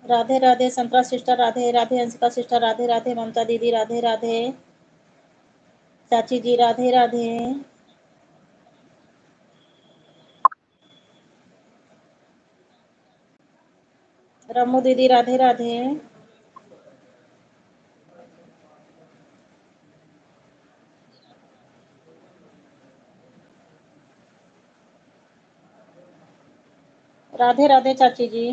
राधे राधे संतरा सिस्टर राधे राधे। अंशिका सिस्टर राधे राधे। ममता दीदी राधे राधे। चाची जी राधे राधे। रमू दीदी राधे राधे। राधे राधे चाची जी।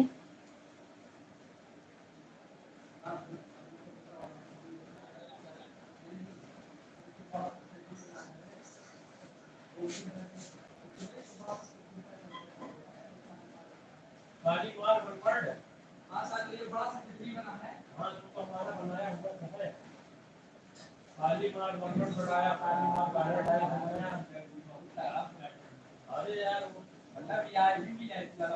अरे यार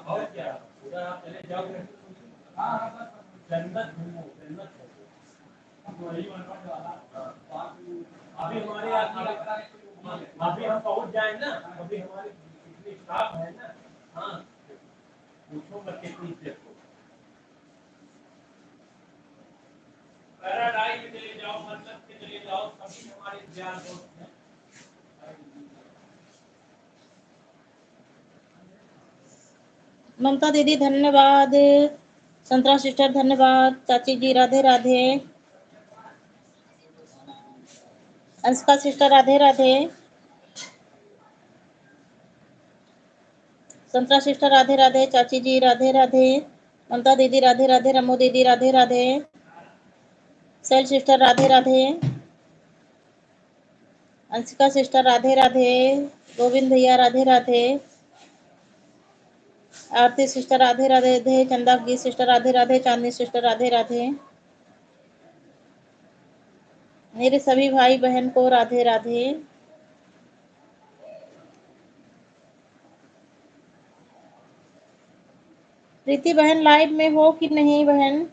और क्या उधर आप चले जाओगे जन्नत घूमो जन्नत वही अभी हमारे अभी हम पहुंच जाए ना, अभी हमारी इतनी स्टाफ है ना। हाँ पूछो मत कितनी देर को पैराडाइज में चले जाओ, मतलब के चले जाओ, सभी हमारे ज्ञान दोस्त हैं। ममता दीदी धन्यवाद। संतरा सिस्टर धन्यवाद। चाची जी राधे राधे। अंशिका सिस्टर राधे राधे। संतरा सिस्टर राधे राधे। चाची जी राधे राधे। ममता दीदी राधे राधे। रमू दीदी राधे राधे। सेल सिस्टर राधे राधे। अंशिका सिस्टर राधे राधे। गोविंद भैया राधे राधे। आरती सिस्टर राधे राधे। चंदा की सिस्टर राधे राधे। चांदनी सिस्टर राधे राधे। मेरे सभी भाई बहन को राधे राधे। प्रीति बहन लाइव में हो कि नहीं बहन?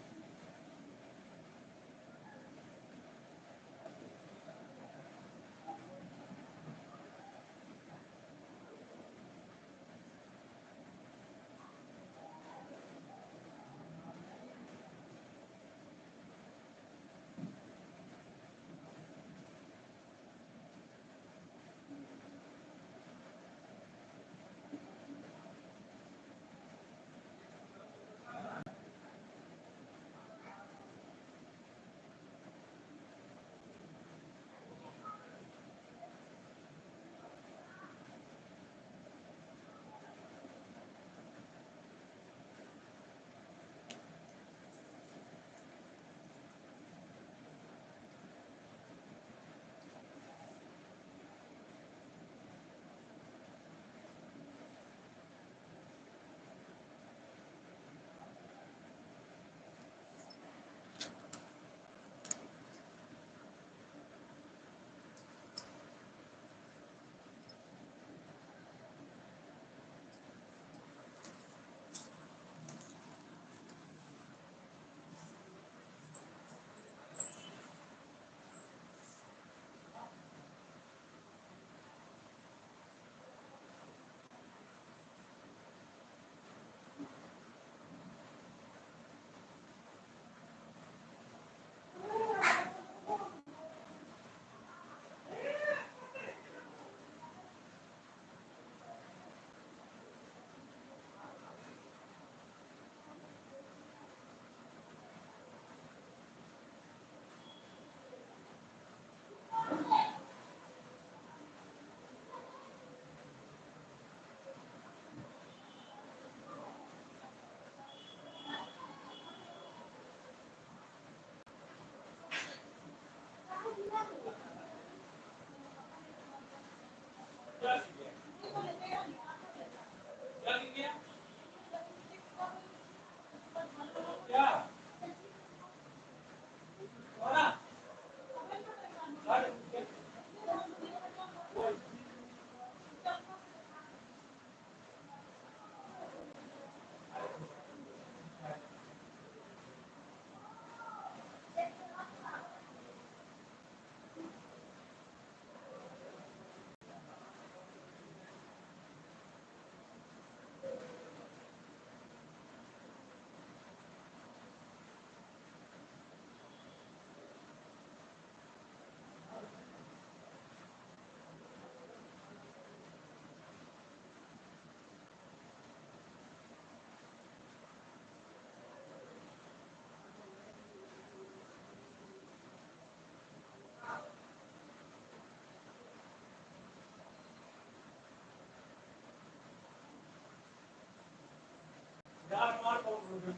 यार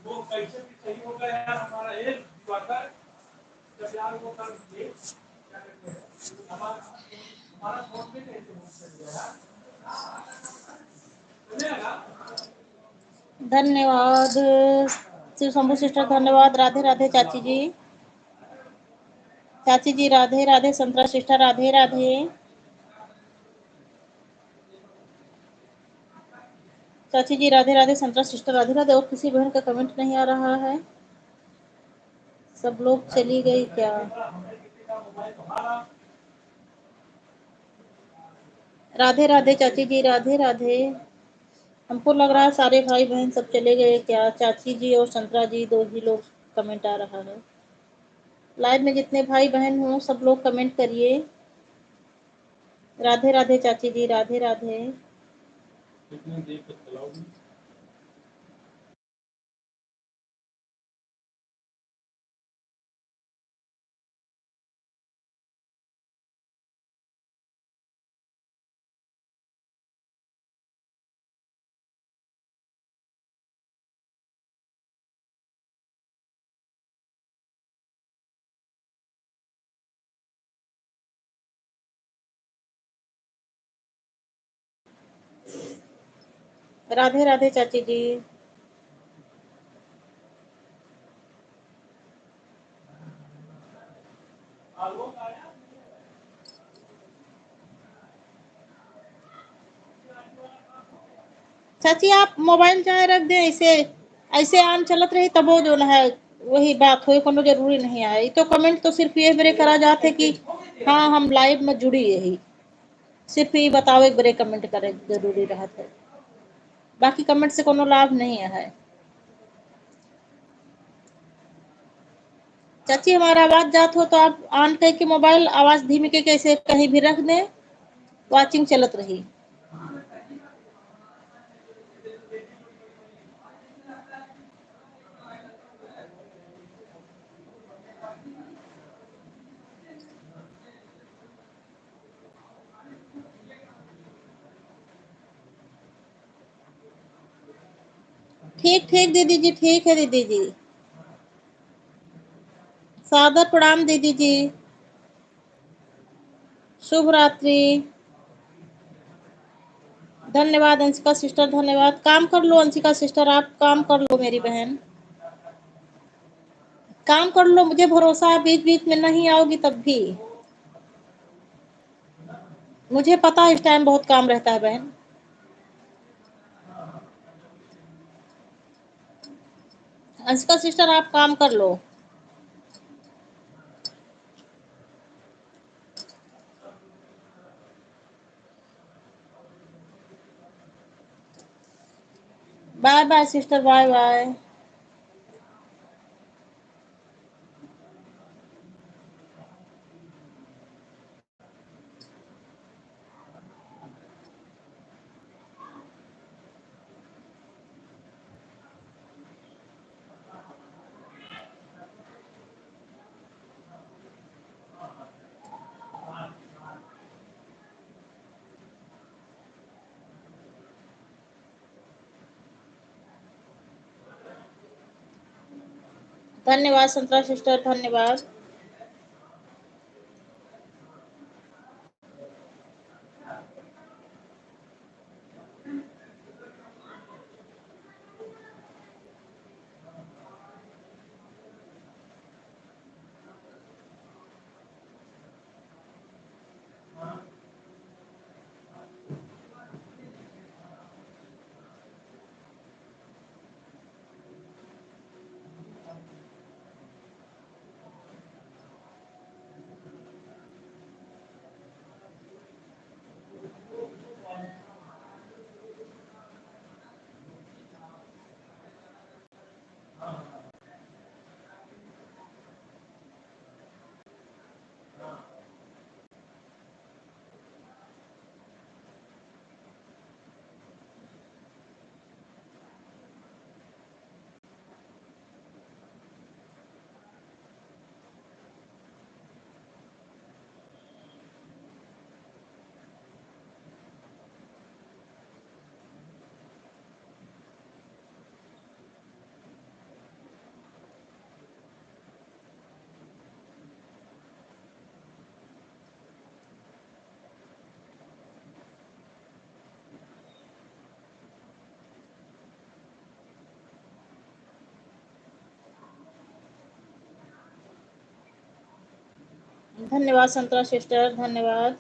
वो कैसे भी सही हो गया यार हमारा एक दिवाकर जब यार वो कर दिए क्या कहते हैं हमारा फोन भी कैसे हो गया यार चलेगा। धन्यवाद शिव शंभू सिस्टर, धन्यवाद। राधे राधे चाची जी, चाची जी राधे राधे। संतरा सिस्टर राधे राधे। चाची जी राधे राधे। संतरा सिस्टर राधे राधे। और किसी बहन का कमेंट नहीं आ रहा है, सब लोग चली गई क्या? राधे राधे चाची जी राधे राधे। हमको लग रहा है सारे भाई बहन सब चले गए क्या? चाची जी और संतरा जी दो ही लोग कमेंट आ रहा है। लाइव में जितने भाई बहन हों सब लोग कमेंट करिए। राधे राधे चाची जी राधे राधे। कितनी देर तक चलाओगी? राधे राधे चाची जी। चाची आप मोबाइल चाहे रख दें, ऐसे ऐसे आम चलत रही तब वो जो है वही बात हो, कोनो जरूरी नहीं है। तो कमेंट तो सिर्फ ये बरे करा जाते कि हाँ हम लाइव में जुड़ी, यही सिर्फ ये बताओ एक बरे कमेंट करे जरूरी रहा है, बाकी कमेंट से कोनो लाभ नहीं है। चाची हमारा आवाज जात हो तो आप ऑन करके मोबाइल आवाज धीमी के कैसे कहीं भी रख दें, वाचिंग चलत रही। ठीक ठीक दीदी जी, ठीक है दीदी जी। सादर प्रणाम दीदी जी, शुभ रात्रि। धन्यवाद अंशिका सिस्टर, धन्यवाद। काम कर लो अंशिका सिस्टर, आप काम कर लो मेरी बहन, काम कर लो। मुझे भरोसा है बीच बीच में नहीं आओगी तब भी, मुझे पता है इस टाइम बहुत काम रहता है बहन। अंशिका सिस्टर आप काम कर लो। Bye bye sister, bye bye. धन्यवाद संतरा सिस्टर, धन्यवाद। धन्यवाद संतरा सिस्टर, धन्यवाद।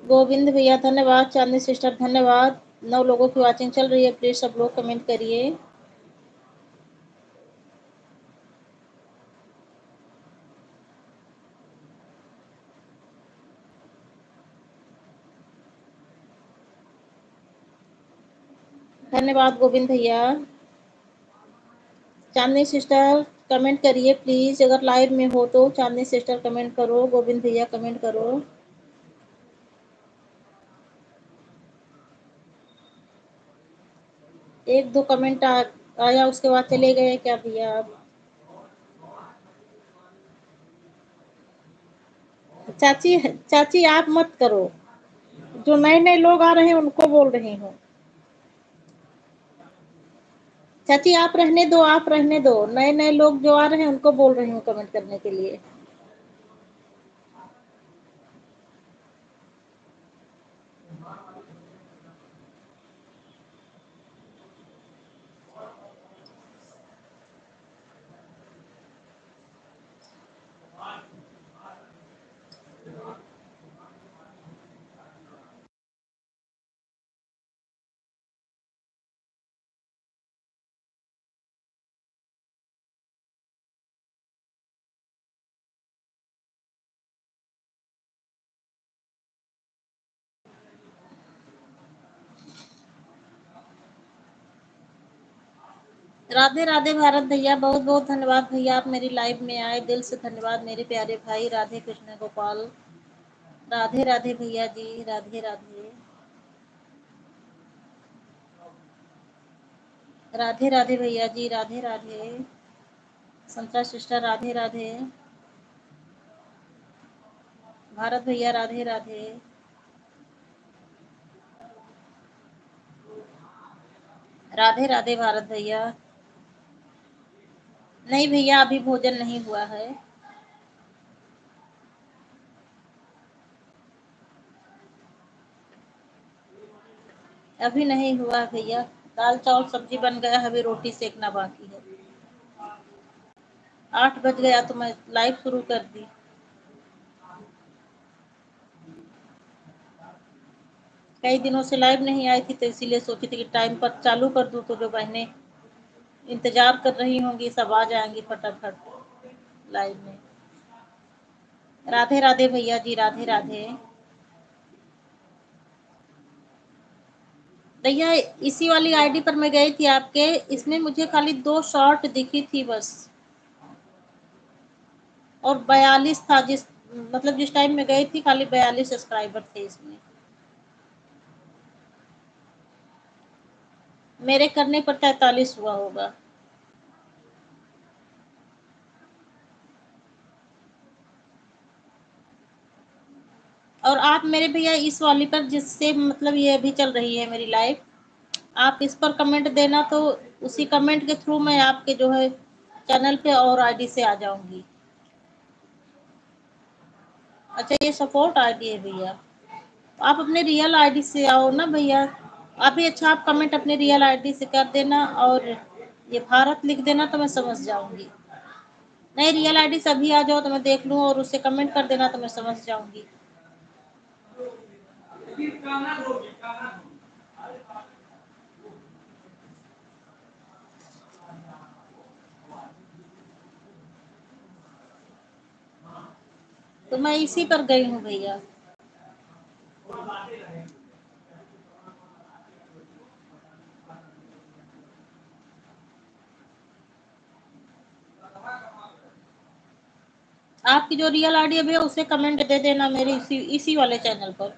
गोविंद भैया धन्यवाद, चांदनी सिस्टर धन्यवाद। 9 लोगों की वॉचिंग चल रही है, प्लीज सब लोग कमेंट करिए। धन्यवाद गोविंद भैया। चांदनी सिस्टर कमेंट करिए प्लीज, अगर लाइव में हो तो चांदनी सिस्टर कमेंट करो, गोविंद भैया कमेंट करो। एक दो कमेंट आया उसके बाद चले गए क्या भैया आप? चाची चाची आप मत करो, जो नए नए लोग आ रहे हैं उनको बोल रही हूँ। चाची आप रहने दो, आप रहने दो, नए नए लोग जो आ रहे हैं उनको बोल रही हूँ कमेंट करने के लिए। राधे राधे भारत भैया, बहुत बहुत धन्यवाद भैया, आप मेरी लाइव में आए, दिल से धन्यवाद मेरे प्यारे भाई। राधे कृष्ण गोपाल, राधे राधे भैया जी, राधे राधे, राधे राधे भैया जी, राधे राधे, संतरा सिस्टर राधे राधे, भारत भैया राधे राधे, राधे राधे भारत भैया। नहीं भैया, अभी भोजन नहीं हुआ है। अभी नहीं हुआ भैया, दाल चावल सब्जी बन गया है, अभी रोटी सेकना बाकी है। 8 बज गया तो मैं लाइव शुरू कर दी। कई दिनों से लाइव नहीं आई थी तो इसीलिए सोची थी कि टाइम पर चालू कर दूं, तो जो बहनें इंतजार कर रही होंगी सब आ जाएंगी फटाफट लाइव में। राधे राधे भैया जी, राधे राधे भैया। इसी वाली आईडी पर मैं गई थी आपके, इसमें मुझे खाली 2 शॉर्ट दिखी थी बस, और 42 था, जिस मतलब जिस टाइम में गई थी खाली 42 सब्सक्राइबर थे इसमें। मेरे करने पर 43 हुआ होगा। और आप मेरे भैया इस वाली पर, जिससे मतलब ये अभी चल रही है मेरी लाइव, आप इस पर कमेंट देना तो उसी कमेंट के थ्रू मैं आपके जो है चैनल पे और आईडी से आ जाऊंगी। अच्छा, ये सपोर्ट आईडी है भैया, आप अपने रियल आईडी से आओ ना भैया। आप भी अच्छा, आप कमेंट अपने रियल आईडी से कर देना, और ये भारत लिख देना तो मैं समझ जाऊंगी। नहीं, रियल आईडी से अभी आ जाओ तो मैं देख लूँ, और उससे कमेंट कर देना तो मैं समझ जाऊंगी। तो मैं इसी पर गई हूँ भैया। आपकी जो रियल आईडी है भैया, उसे कमेंट दे देना मेरे इसी वाले चैनल पर।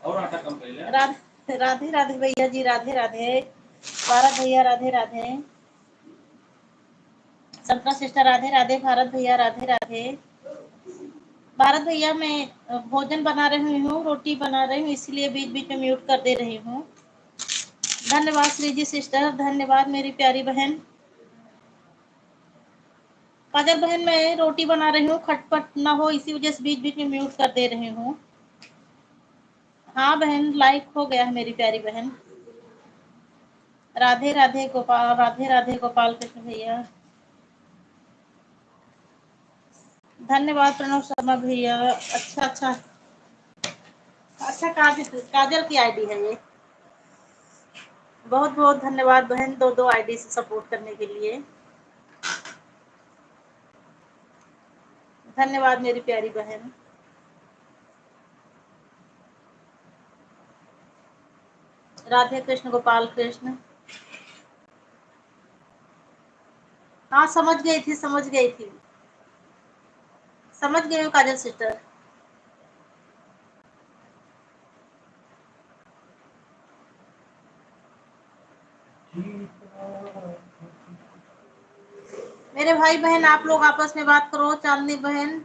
और आटा कम कर ले। राधे राधे राधे भैया जी, राधे राधे। भारत भैया राधे राधे। संतना सिस्टर राधे राधे। भारत भैया राधे राधे। भारत भैया मैं भोजन बना रही हूँ, रोटी बना रही हूँ, इसलिए बीच बीच में म्यूट कर दे रही हूँ। धन्यवाद श्रीजी सिस्टर, धन्यवाद मेरी प्यारी बहन। काजल बहन मैं रोटी बना रही हूँ, खटपट ना हो इसी वजह से बीच बीच में म्यूट कर दे रही हूँ। हाँ बहन, लाइक हो गया है मेरी प्यारी बहन। राधे राधे गोपाल, राधे राधे गोपाल कृष्ण भैया। धन्यवाद प्रणव शर्मा भैया। अच्छा अच्छा अच्छा, काजल काजल की आईडी है ये। बहुत बहुत धन्यवाद बहन, दो दो आईडी से सपोर्ट करने के लिए। धन्यवाद मेरी प्यारी बहन। राधे कृष्ण गोपाल कृष्ण। हाँ समझ गई थी, समझ गई थी, समझ गई हूँ काजल सिस्टर। मेरे भाई बहन आप लोग आपस में बात करो, चांदनी बहन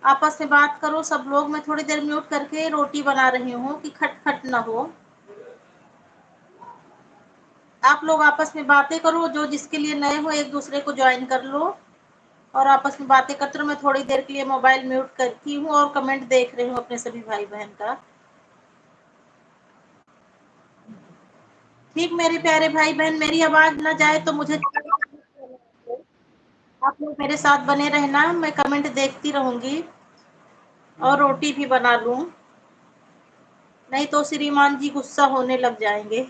आपस में बात करो सब लोग। मैं थोड़ी देर म्यूट करके रोटी बना रही हूँ कि खट खट ना हो। आप लोग आपस में बातें करो, जो जिसके लिए नए हो एक दूसरे को ज्वाइन कर लो और आपस में बातें करते रहो। मैं थोड़ी देर के लिए मोबाइल म्यूट करती हूँ और कमेंट देख रही हूँ अपने सभी भाई बहन का। ठीक मेरे प्यारे भाई बहन, मेरी आवाज ना जाए तो मुझे आप लोग मेरे साथ बने रहना, मैं कमेंट देखती रहूंगी और रोटी भी बना लूं, नहीं तो श्रीमान जी गुस्सा होने लग जाएंगे।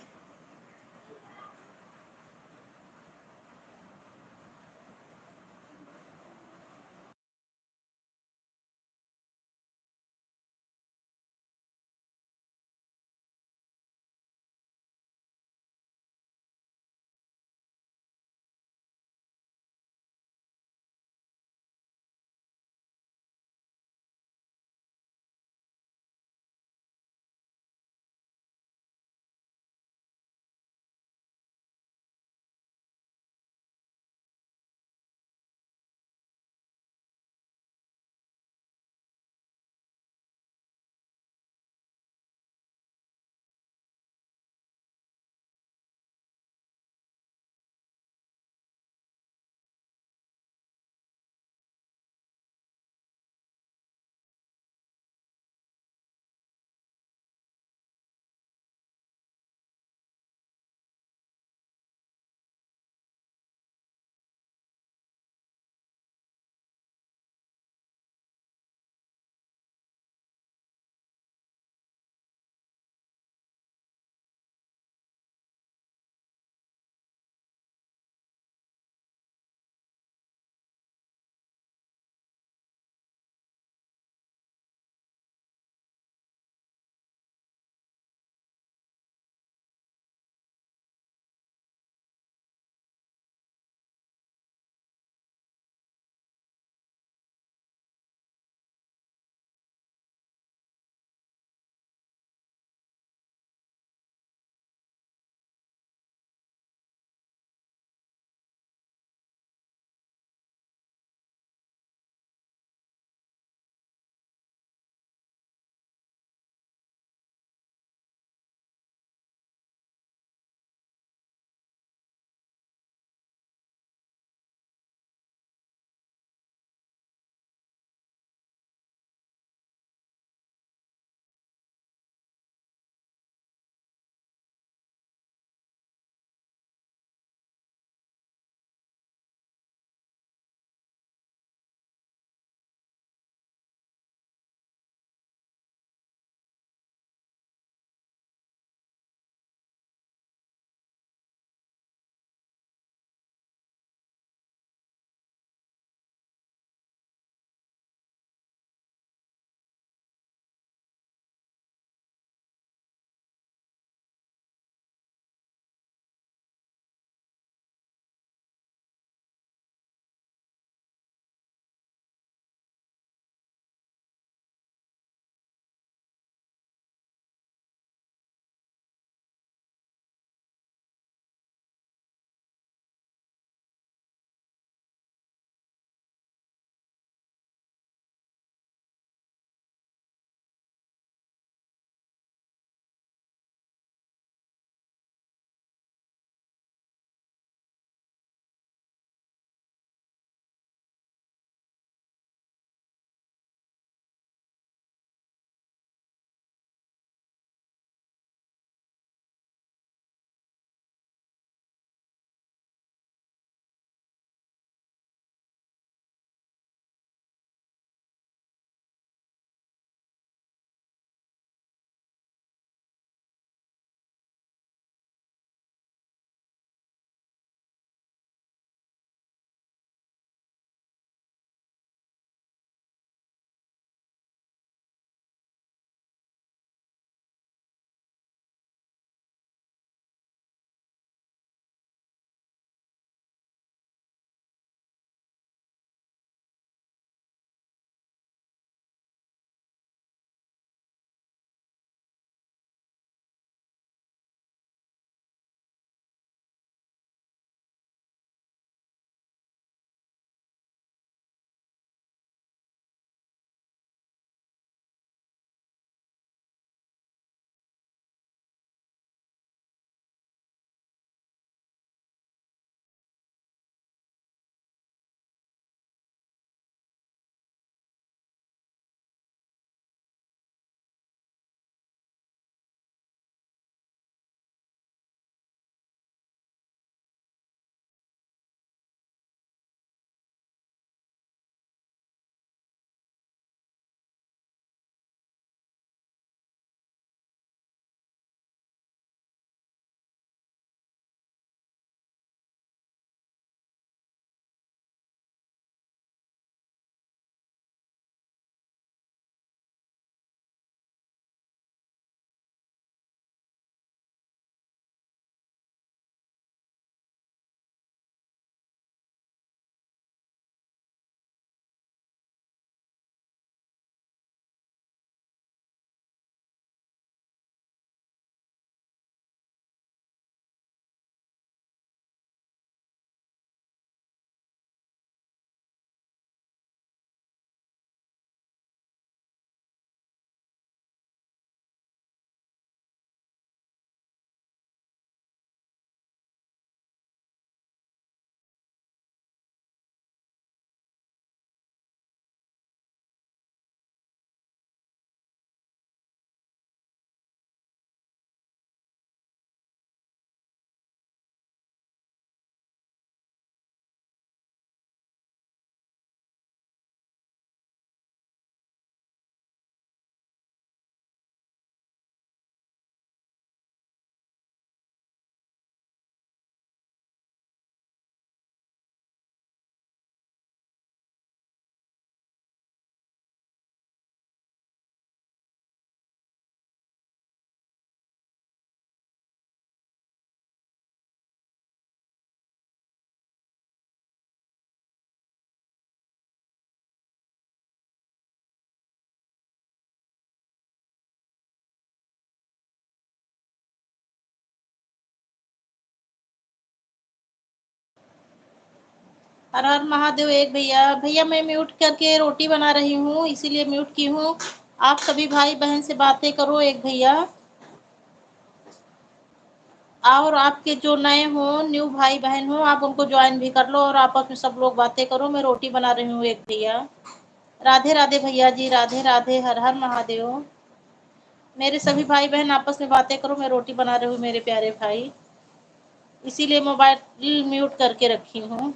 हर हर महादेव। एक भैया, भैया मैं म्यूट करके रोटी बना रही हूँ, इसीलिए म्यूट की हूँ। आप सभी भाई बहन से बातें करो। एक भैया, और आपके जो नए हो, न्यू भाई बहन हो, आप उनको ज्वाइन भी कर लो और आपस में सब लोग बातें करो। मैं रोटी बना रही हूँ। एक भैया, राधे राधे भैया जी, राधे राधे, हर हर महादेव। मेरे सभी भाई बहन आपस में बातें करो, मैं रोटी बना रही हूँ मेरे प्यारे भाई, इसीलिए मोबाइल म्यूट करके रखी हूँ।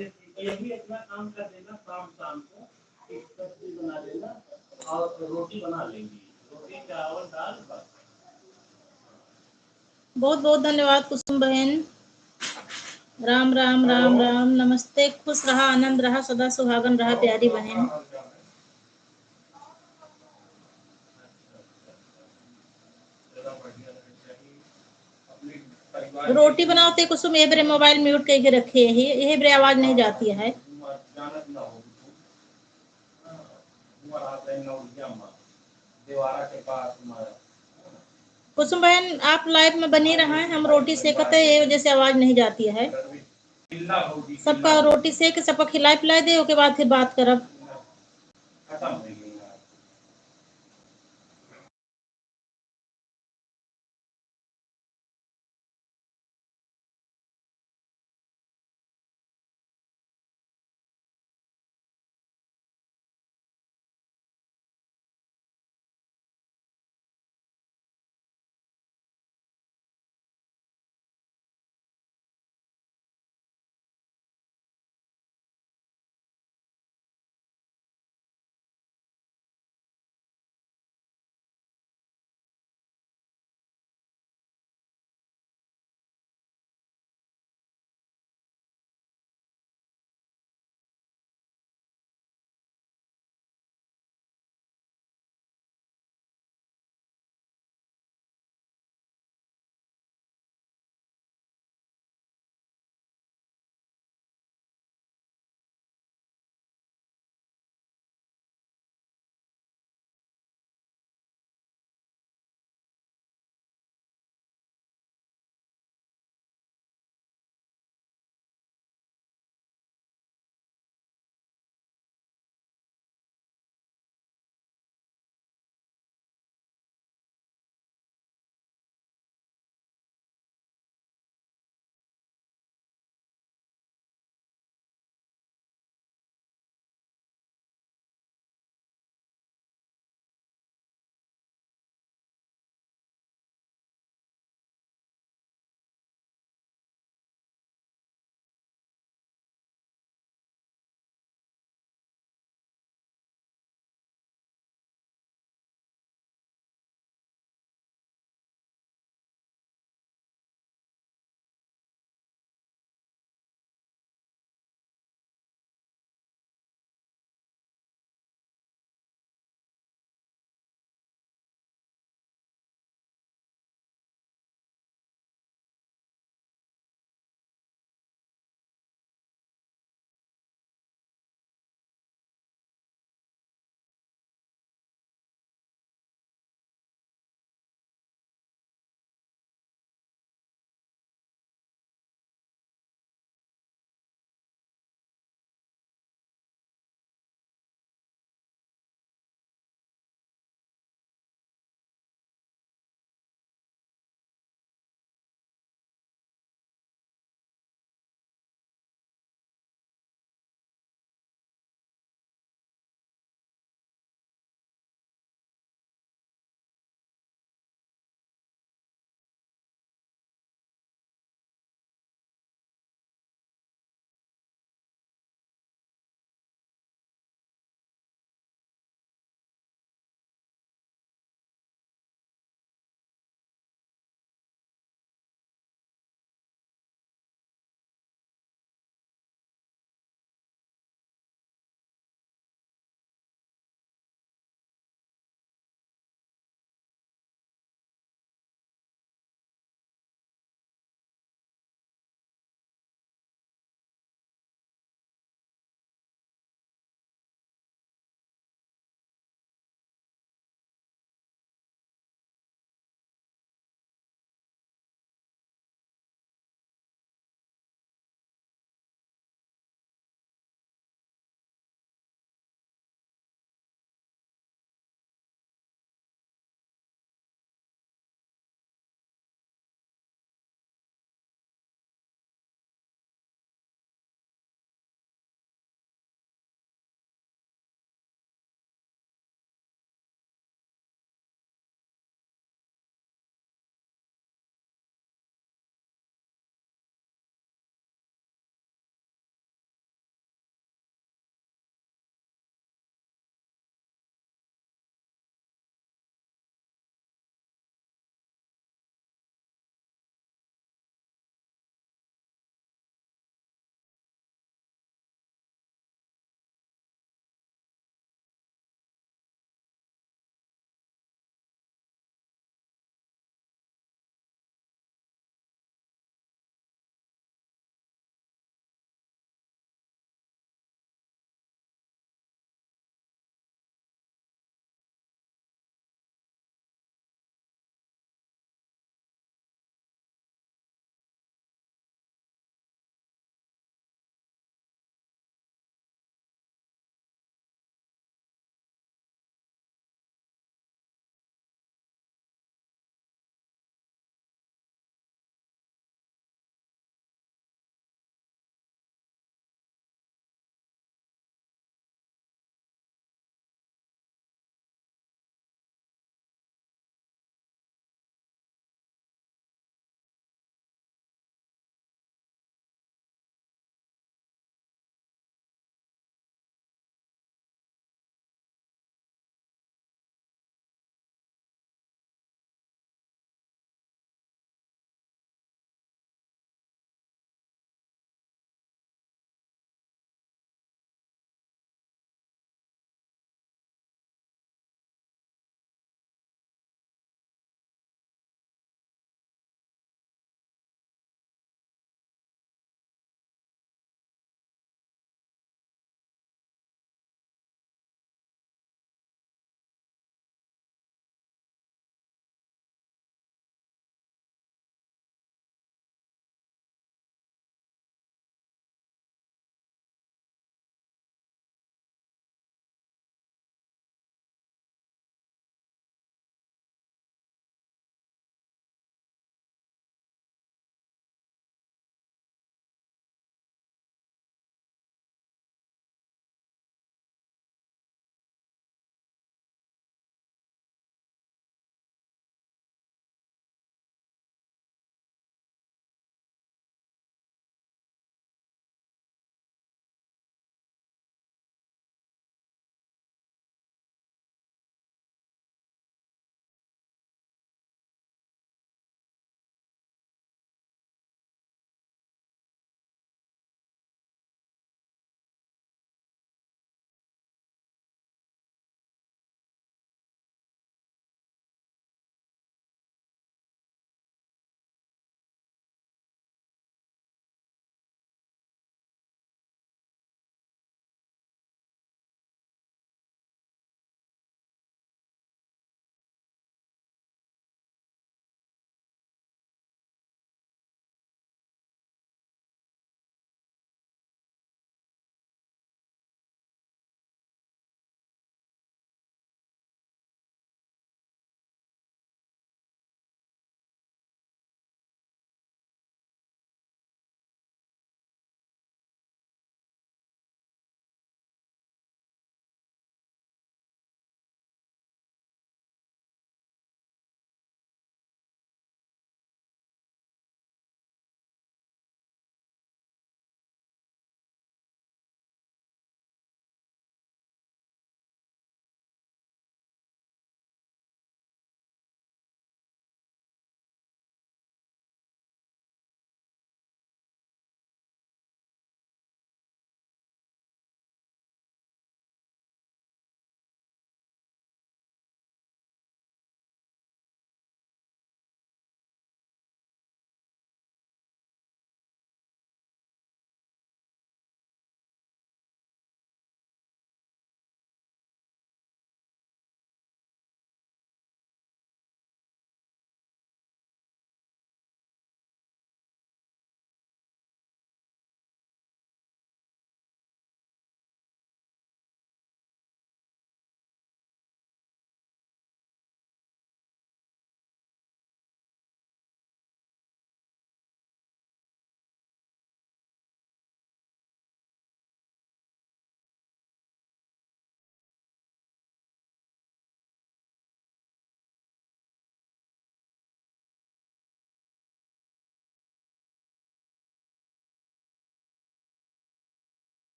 ये भी अपना काम कर देना, शाम को एक सब्जी बना देना और रोटी बना लेंगी, रोटी चावल दाल बस। बहुत बहुत धन्यवाद कुसुम बहन। राम राम राम राम, नमस्ते, खुश रहा, आनंद रहा, सदा सुहागन रहा प्यारी बहन। रोटी बनाते कुसुम ये बरे मोबाइल म्यूट करके रखे है, यही बरे आवाज नहीं जाती है। कुसुम बहन आप लाइव में बनी रहा है, हम रोटी सेकते हैं, ये वजह से आवाज नहीं जाती है। सबका रोटी सेक सबका खिलाए पिलाए दे, उसके बाद फिर बात करब।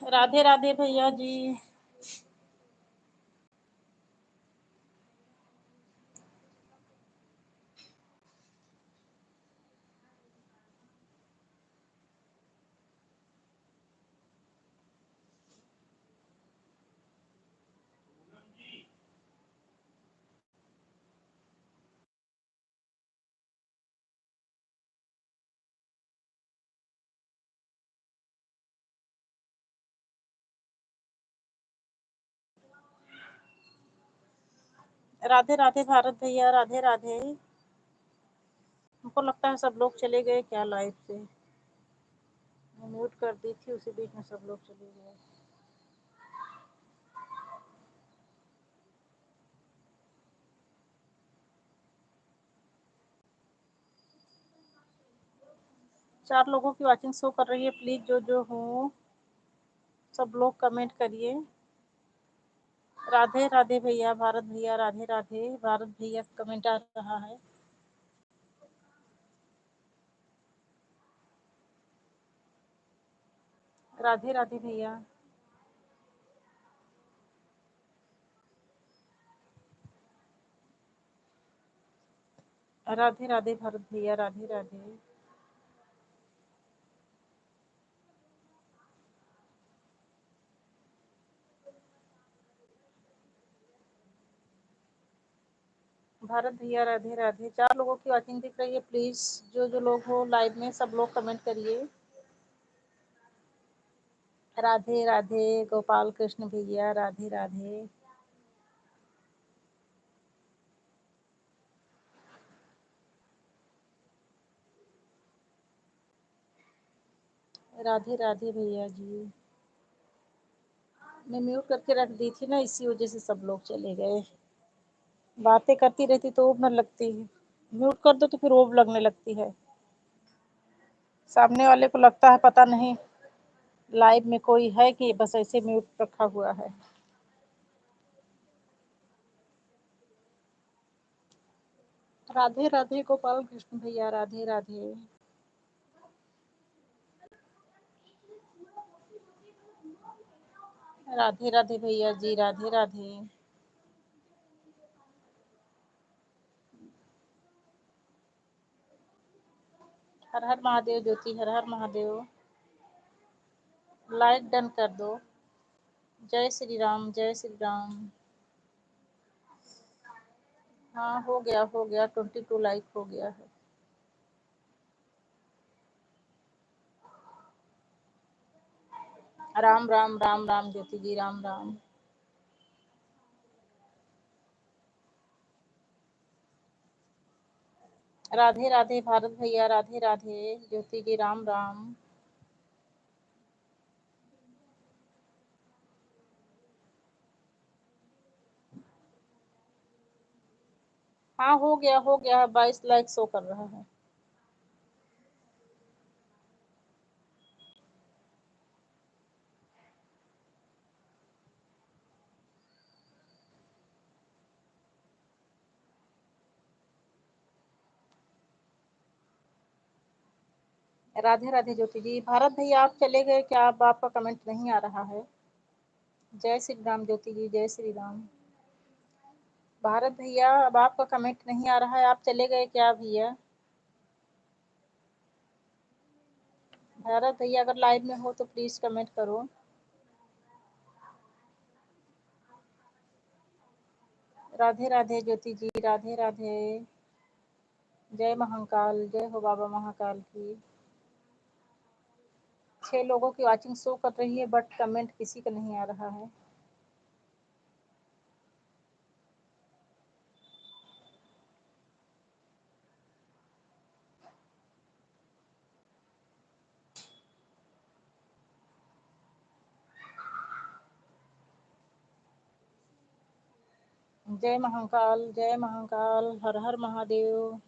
राधे राधे भैया जी। राधे राधे भारत भैया, राधे राधे। हमको लगता है सब लोग चले गए क्या लाइव से। मैं म्यूट कर दी थी, उसी बीच में सब लोग चले गए। चार लोगों की वाचिंग शो कर रही है। प्लीज जो जो हो सब लोग कमेंट करिए। राधे राधे भैया, भारत भैया, राधे राधे। भारत भैया कमेंट आ रहा है। राधे राधे भैया। राधे राधे भारत भैया, राधे राधे। भारत भैया, राधे राधे। चार लोगों की वाचिंग दिख रही है। प्लीज जो जो लोग हो लाइव में सब लोग कमेंट करिए। राधे राधे गोपाल कृष्ण भैया, राधे राधे। राधे राधे भैया जी। मैं म्यूट करके रख दी थी ना, इसी वजह से सब लोग चले गए। बातें करती रहती तो ऊब न लगती है, म्यूट कर दो तो फिर ऊब लगने लगती है। सामने वाले को लगता है पता नहीं लाइव में कोई है कि बस ऐसे म्यूट रखा हुआ है। राधे राधे गोपाल कृष्ण भैया, राधे राधे। राधे राधे भैया जी, राधे राधे। हर हर महादेव ज्योति, हर हर महादेव। लाइक डन कर दो। जय श्री राम, जय श्री राम। हाँ हो गया 22 लाइक हो गया है। राम राम राम राम ज्योति जी, राम राम। राधे राधे भारत भैया, राधे राधे ज्योति जी, राम राम। हाँ हो गया 22 लाइक शो कर रहा है। राधे राधे ज्योति जी। भारत भैया आप चले गए क्या? अब आपका कमेंट नहीं आ रहा है। जय श्री राम ज्योति जी, जय श्री राम। भारत भैया अब आपका कमेंट नहीं आ रहा है, आप चले गए क्या भैया? भारत भैया अगर लाइव में हो तो प्लीज कमेंट करो। राधे राधे ज्योति जी, राधे राधे। जय महाकाल, जय हो बाबा महाकाल की। 6 लोगों की वाचिंग शो कर रही है बट कमेंट किसी का नहीं आ रहा है। जय महाकाल, जय महाकाल, हर हर महादेव।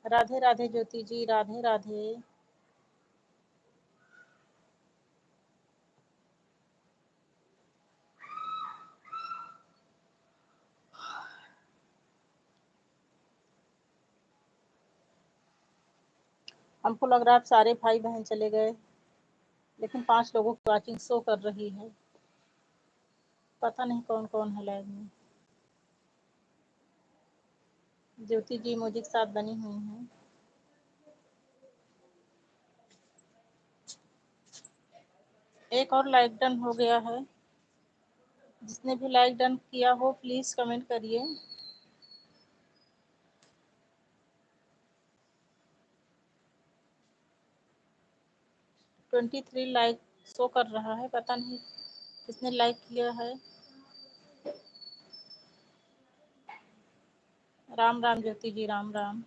राधे राधे ज्योति जी, राधे राधे। हमको लग रहा है अब सारे भाई बहन चले गए, लेकिन 5 लोगों की वॉचिंग शो कर रही है। पता नहीं कौन कौन है लाइव में। ज्योति जी इमोजी के साथ बनी हुई हैं। एक और लाइक डन हो गया है। जिसने भी लाइक डन किया हो प्लीज कमेंट करिए। ट्वेंटी 23 लाइक शो कर रहा है, पता नहीं किसने लाइक किया है। राम राम ज्योति जी, राम राम।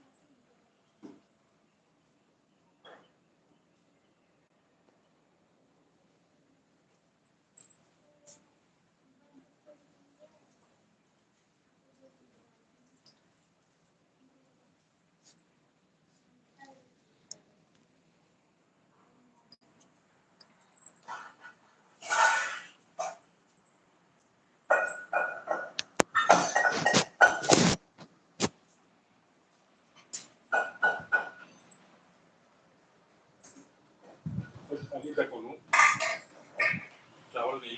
अभी तक चावल नहीं।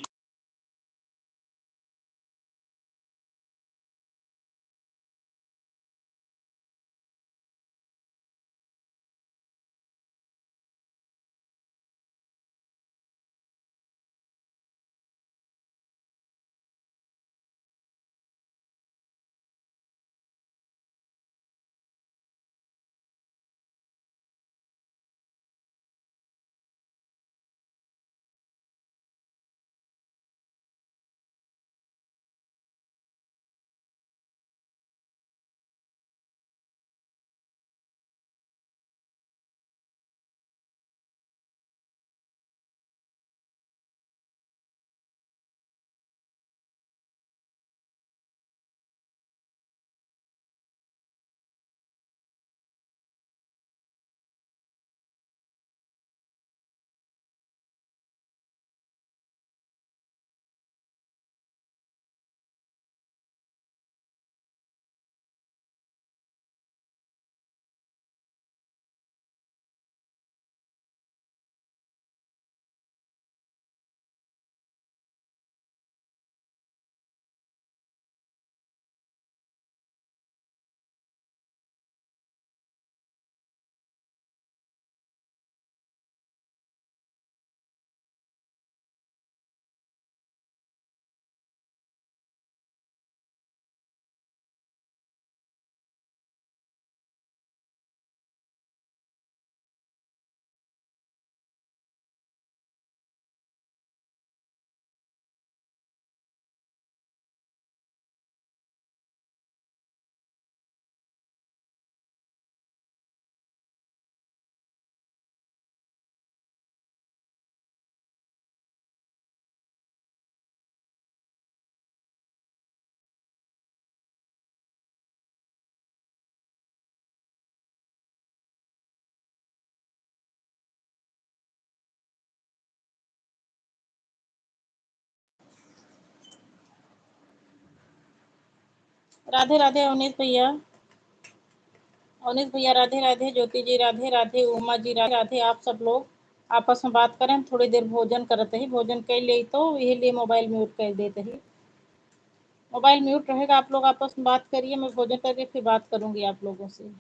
राधे राधे अवनीत भैया। अवनीत भैया राधे राधे। ज्योति जी राधे राधे। उमा जी राधे राधे। आप सब लोग आपस में बात करें, थोड़ी देर भोजन करते ही। भोजन कर ले तो यही लिए मोबाइल म्यूट कर देते ही। मोबाइल म्यूट रहेगा, आप लोग आपस में बात करिए, मैं भोजन करके फिर बात करूंगी आप लोगों से।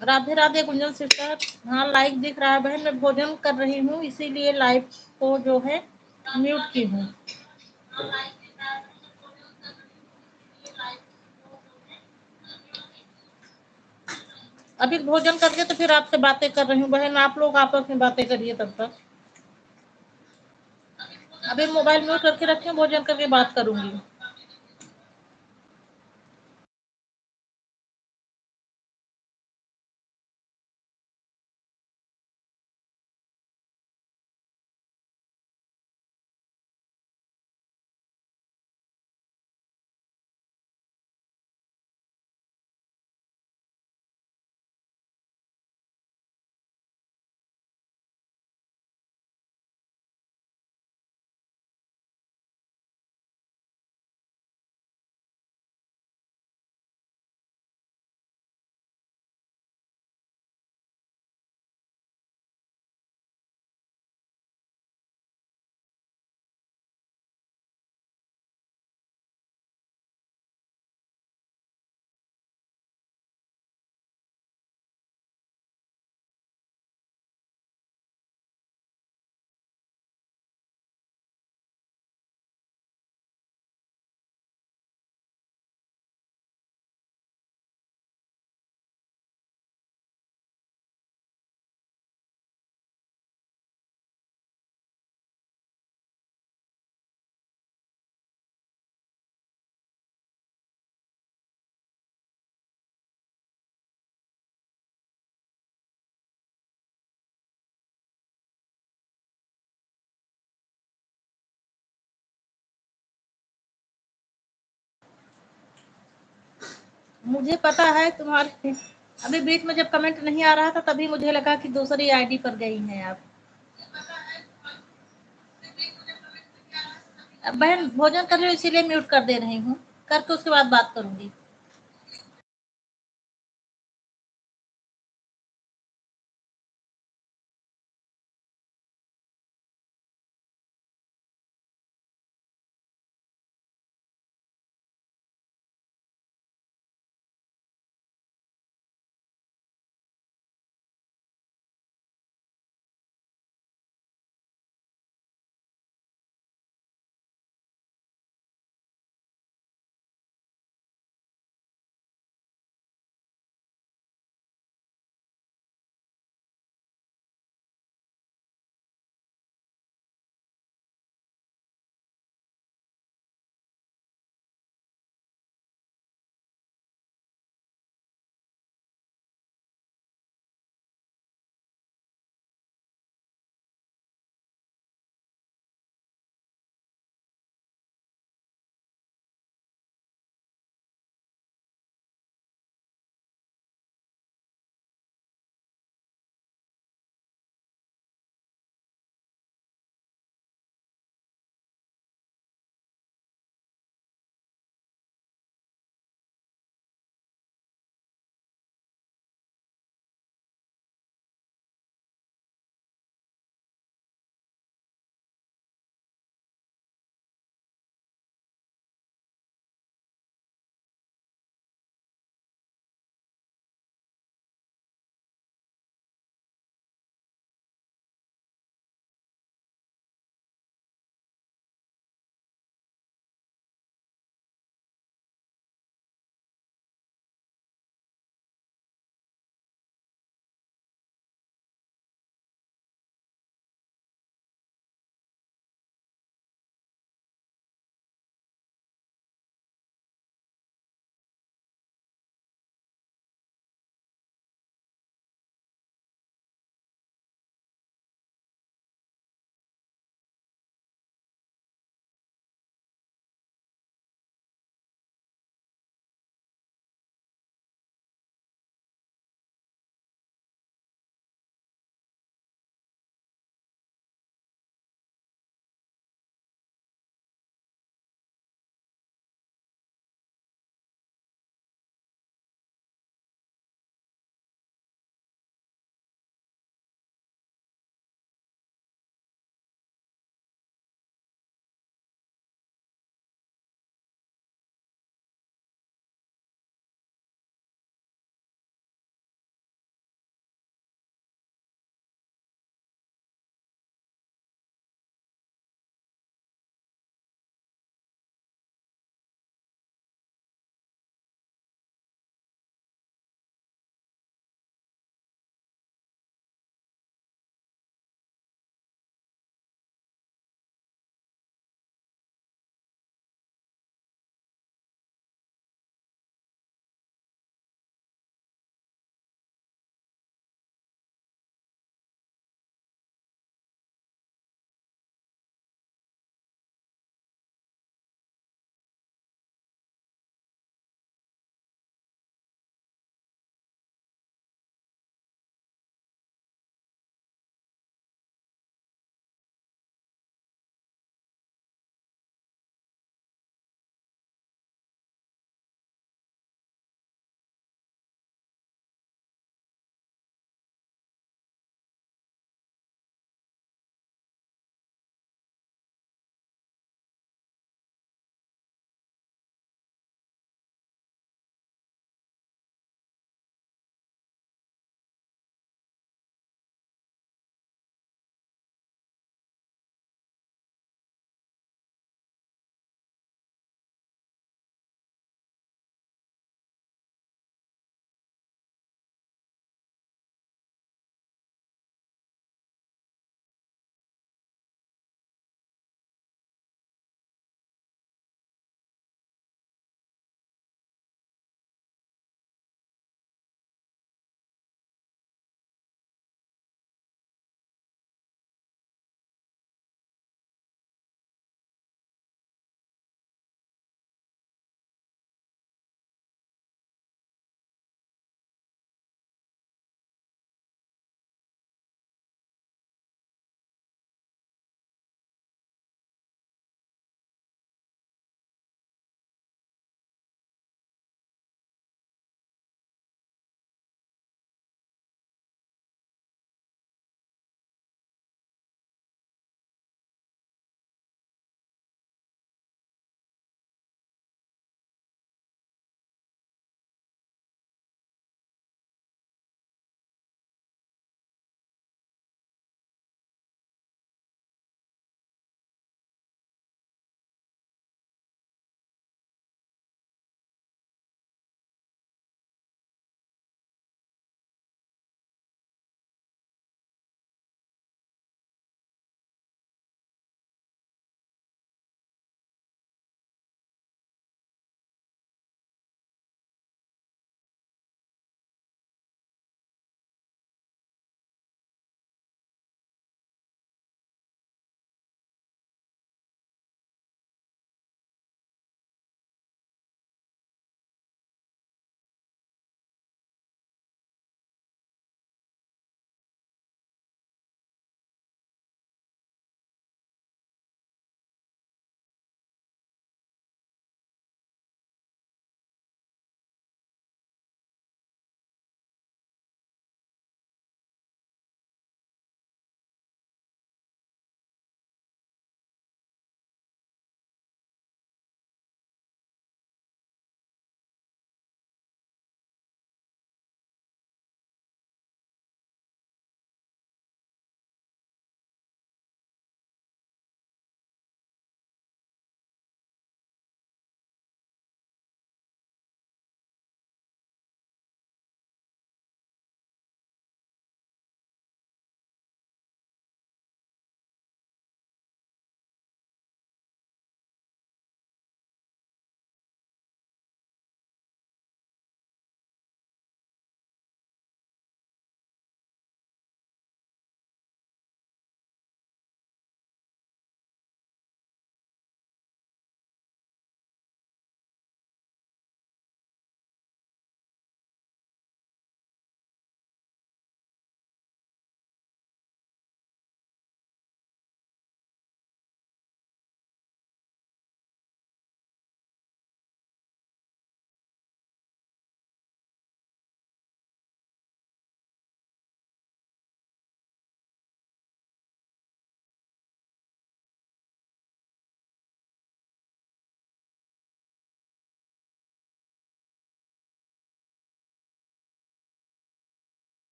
राधे राधे गुंजन सिस्टर। हाँ लाइक दिख रहा है बहन, मैं भोजन कर रही हूँ इसीलिए लाइव को जो है म्यूट की हूँ। अभी भोजन करके तो फिर आपसे बातें कर रही हूँ बहन, आप लोग आपस में बातें करिए तब तक। अभी मोबाइल म्यूट करके रखे, भोजन करके बात करूंगी। मुझे पता है तुम्हारे, अभी बीच में जब कमेंट नहीं आ रहा था तभी मुझे लगा कि दूसरी आईडी पर गई हैं आप। अब बहन भोजन कर रही हूँ इसीलिए म्यूट कर दे रही हूँ, करके उसके बाद बात करूंगी।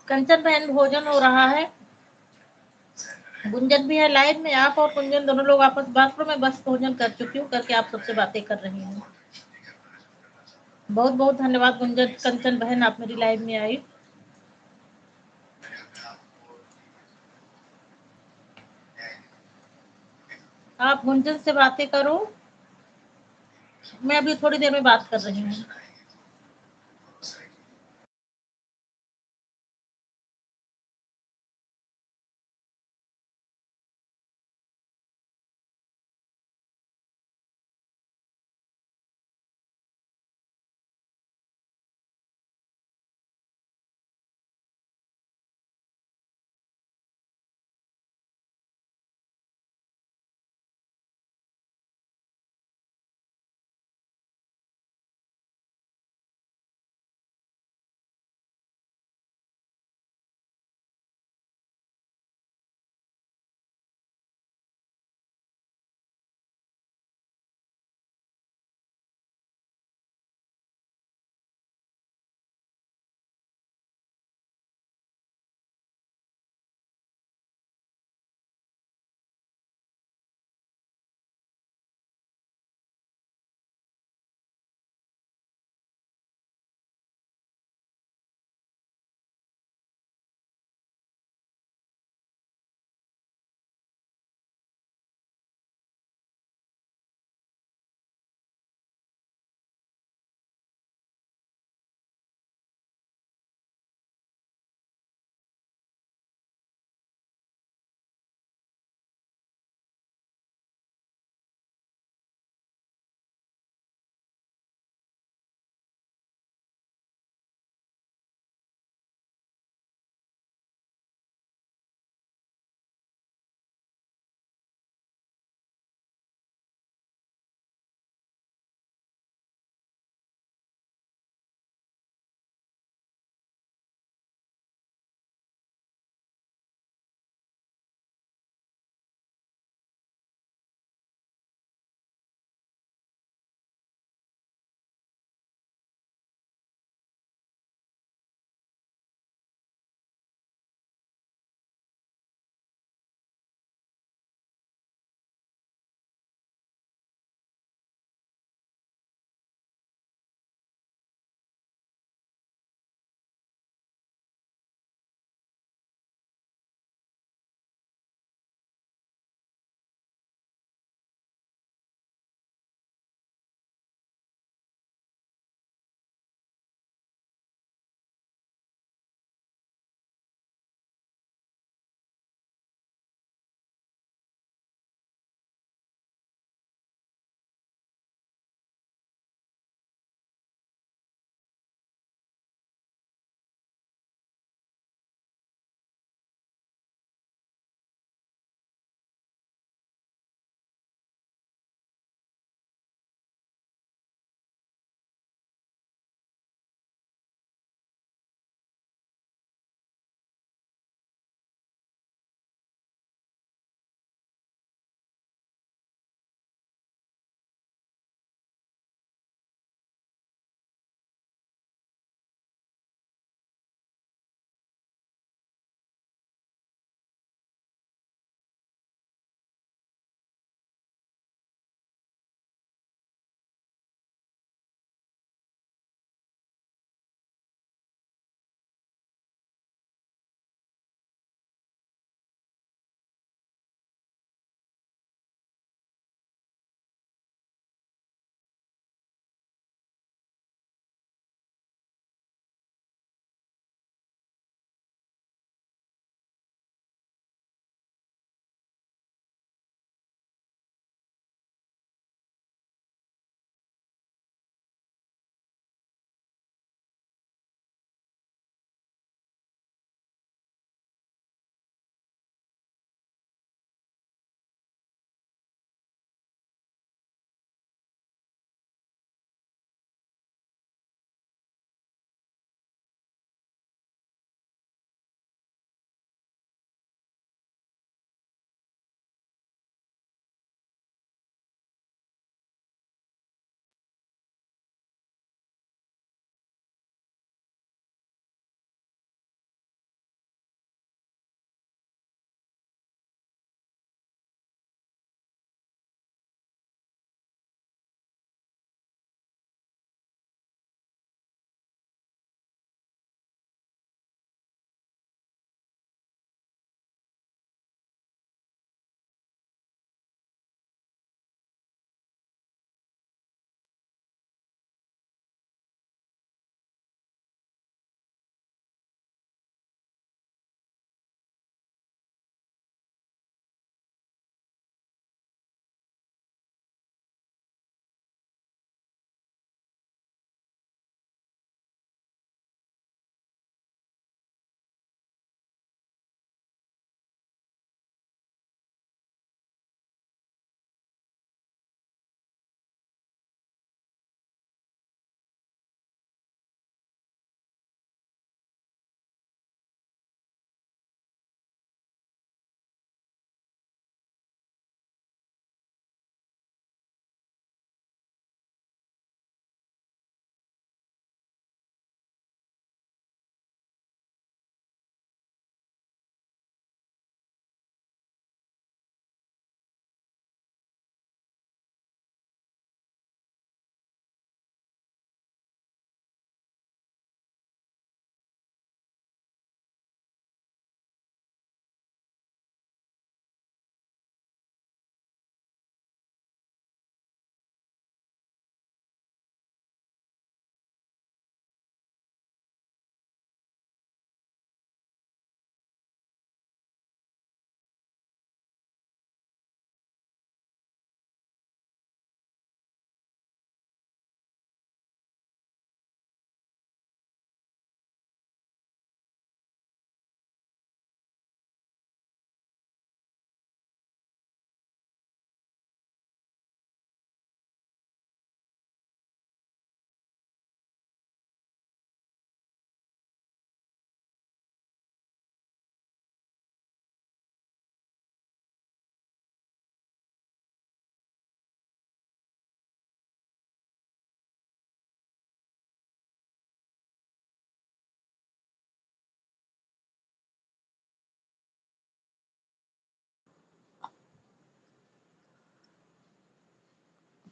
कंचन बहन भोजन हो रहा है, गुंजन भी है लाइव में। आप और गुंजन दोनों लोग आपस बात करो, मैं बस भोजन कर चुकी हूँ, करके आप सबसे बातें कर रही हूँ। बहुत बहुत धन्यवाद गुंजन, कंचन बहन, आप मेरी लाइव में आई। आप गुंजन से बातें करो, मैं अभी थोड़ी देर में बात कर रही हूँ।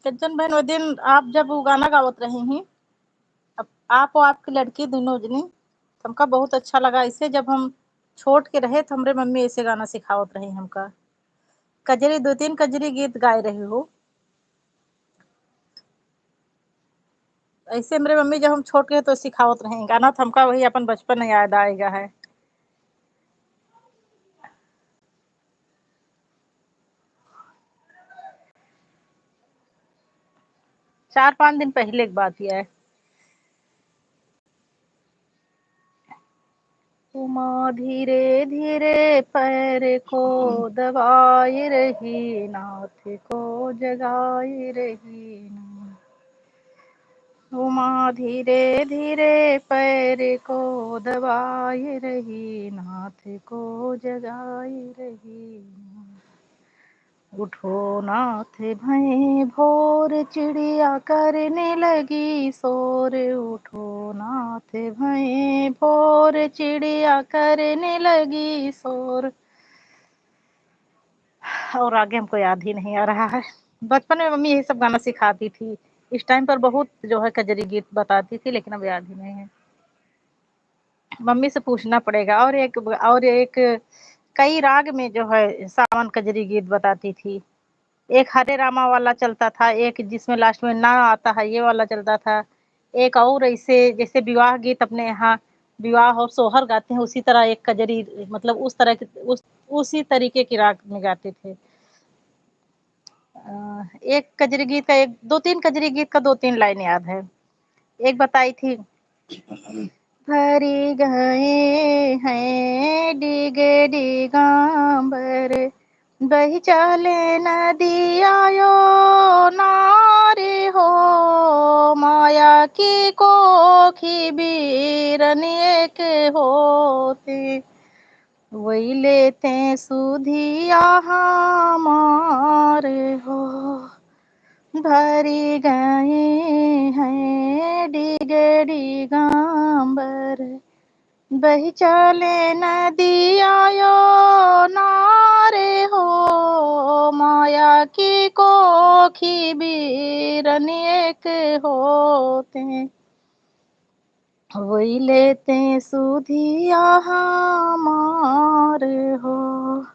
कंचन बहन वो दिन आप जब वो गाना गावत रही हैं, अब आप और आपकी लड़की दोनों जनी, हमका बहुत अच्छा लगा। इसे जब हम छोड़ के रहे तो हमरे मम्मी ऐसे गाना सिखावत रही हमका। कजरी 2-3 कजरी गीत गाए रही हो। ऐसे मेरे मम्मी जब हम छोट गए तो सिखावत रही गाना, तो हमका वही अपन बचपन याद आएगा है। 4-5 दिन पहले की बात ही है। उमा धीरे धीरे पैर को दबाए रही, नाथ को जगाए रही ना। उमा धीरे धीरे पैर को दबाए रही, नाथ को जगाए रही ना। उठो नाथ भई भोर, चिड़िया करने लगी शोर। उठो नाथ भई भोर, चिड़िया करने लगी शोर। और आगे हमको याद ही नहीं आ रहा है। बचपन में मम्मी यही सब गाना सिखाती थी। इस टाइम पर बहुत जो है कजरी गीत बताती थी, लेकिन अब याद ही नहीं है। मम्मी से पूछना पड़ेगा। और एक कई राग में जो है सावन कजरी गीत बताती थी। एक हरे रामा वाला चलता था, एक जिसमें लास्ट में ना आता है ये वाला चलता था। एक और ऐसे जैसे विवाह गीत अपने यहाँ विवाह और सोहर गाते हैं, उसी तरह एक कजरी, मतलब उस तरह की उसी तरीके की राग में गाते थे। एक कजरी गीत का एक 2-3 कजरी गीत का 2-3 लाइन याद है। एक बताई थी, भरी गए हैं डिगे डिगांबर, बही चले नदी आयो नारे हो। माया की कोखी बीरन एक होते, वही लेते सुधिया हमारे हो। भरी गए हैं डिगे डिगांबर, बही चले नदी आयो नारे हो। माया की कोखी बीरन एक होते, वही लेते सुधिया हमारे हो।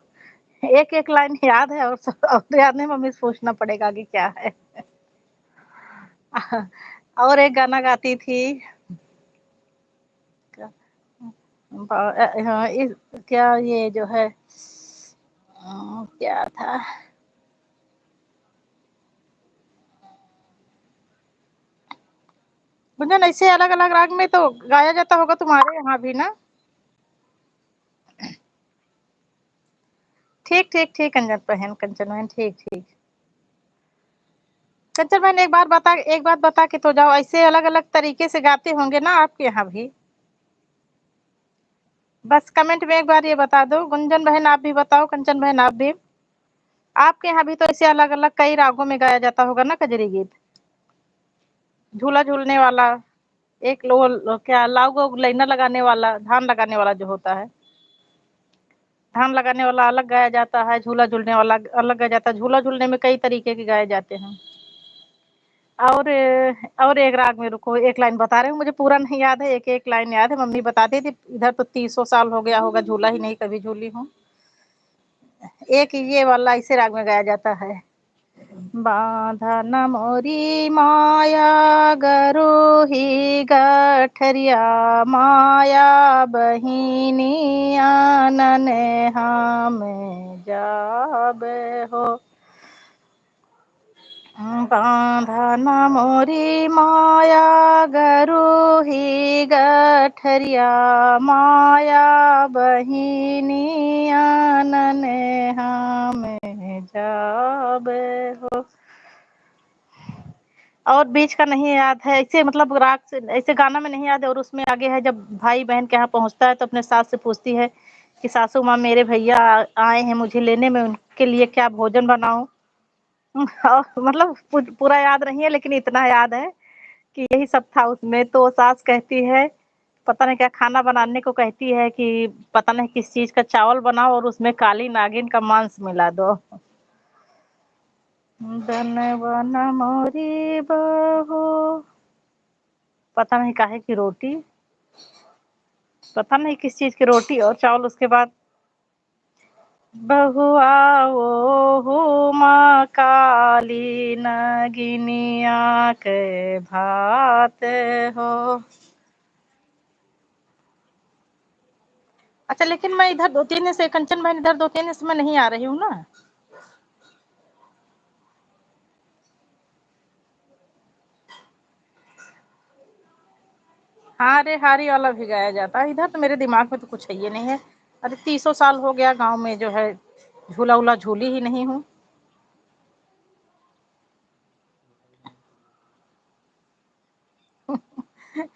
एक एक लाइन याद है, और सब और याद नहीं। मम्मी से पूछना पड़ेगा कि क्या है। और एक गाना गाती थी, हाँ इस क्या ये जो है क्या था, गुंजन ऐसे अलग अलग राग में तो गाया जाता होगा तुम्हारे यहाँ भी ना। ठीक ठीक ठीक कंचन बहन ठीक ठीक। कंचन बहन एक बात बता के तो जाओ, ऐसे अलग अलग तरीके से गाते होंगे ना आपके यहाँ भी। बस कमेंट में एक बार ये बता दो। गुंजन बहन आप भी बताओ, कंचन बहन आप भी, आपके यहाँ भी तो ऐसे अलग अलग कई रागों में गाया जाता होगा ना कजरी गीत। झूला झूलने वाला, एक क्या लाउ लाइनर लगाने वाला, धान लगाने वाला जो होता है, धान लगाने वाला अलग गाया जाता है, झूला झूलने वाला अलग गाया जाता है। झूला झूलने में कई तरीके के गाए जाते हैं। और एक राग में रुको, एक लाइन बता रही हूँ, मुझे पूरा नहीं याद है, एक एक लाइन याद है। मम्मी बताती थी, इधर तो 300 साल हो गया होगा, झूला ही नहीं कभी झूली हूँ। एक ये वाला इसे राग में गाया जाता है, बांधा न मोरी माया गरु ही गठरिया, माया बहिनी आनन हम जाब हो। बांधा न मोरी माया गरु ही गठरिया, माया बहिनी आनन हम जाब हो। और बीच का नहीं याद है, ऐसे मतलब राग से ऐसे गाना में नहीं याद है। और उसमें आगे है, जब भाई बहन के यहाँ पहुँचता है तो अपने सास से पूछती है कि सासू माँ मेरे भैया आए हैं मुझे लेने में, उनके लिए क्या भोजन बनाऊं। और मतलब पूरा याद नहीं है, लेकिन इतना याद है कि यही सब था उसमें। तो सास कहती है, पता नहीं क्या खाना बनाने को कहती है कि पता नहीं किस चीज का चावल बनाओ और उसमें काली नागिन का मांस मिला दो। धनवन मोरी बहू, पता नहीं काहे की रोटी, पता नहीं किस चीज की रोटी और चावल। उसके बाद बहुआ वो माँ काली नगिनिया के भात हो। अच्छा, लेकिन मैं इधर 2-3 दिन से, कंचन बहन इधर 2-3 दिन से मैं नहीं आ रही हूँ ना। हारे हारी वाला भी गाया जाता है इधर, तो मेरे दिमाग में तो कुछ है ये नहीं है। अरे 30 साल हो गया गांव में जो है झूला उला झूली ही नहीं हूँ।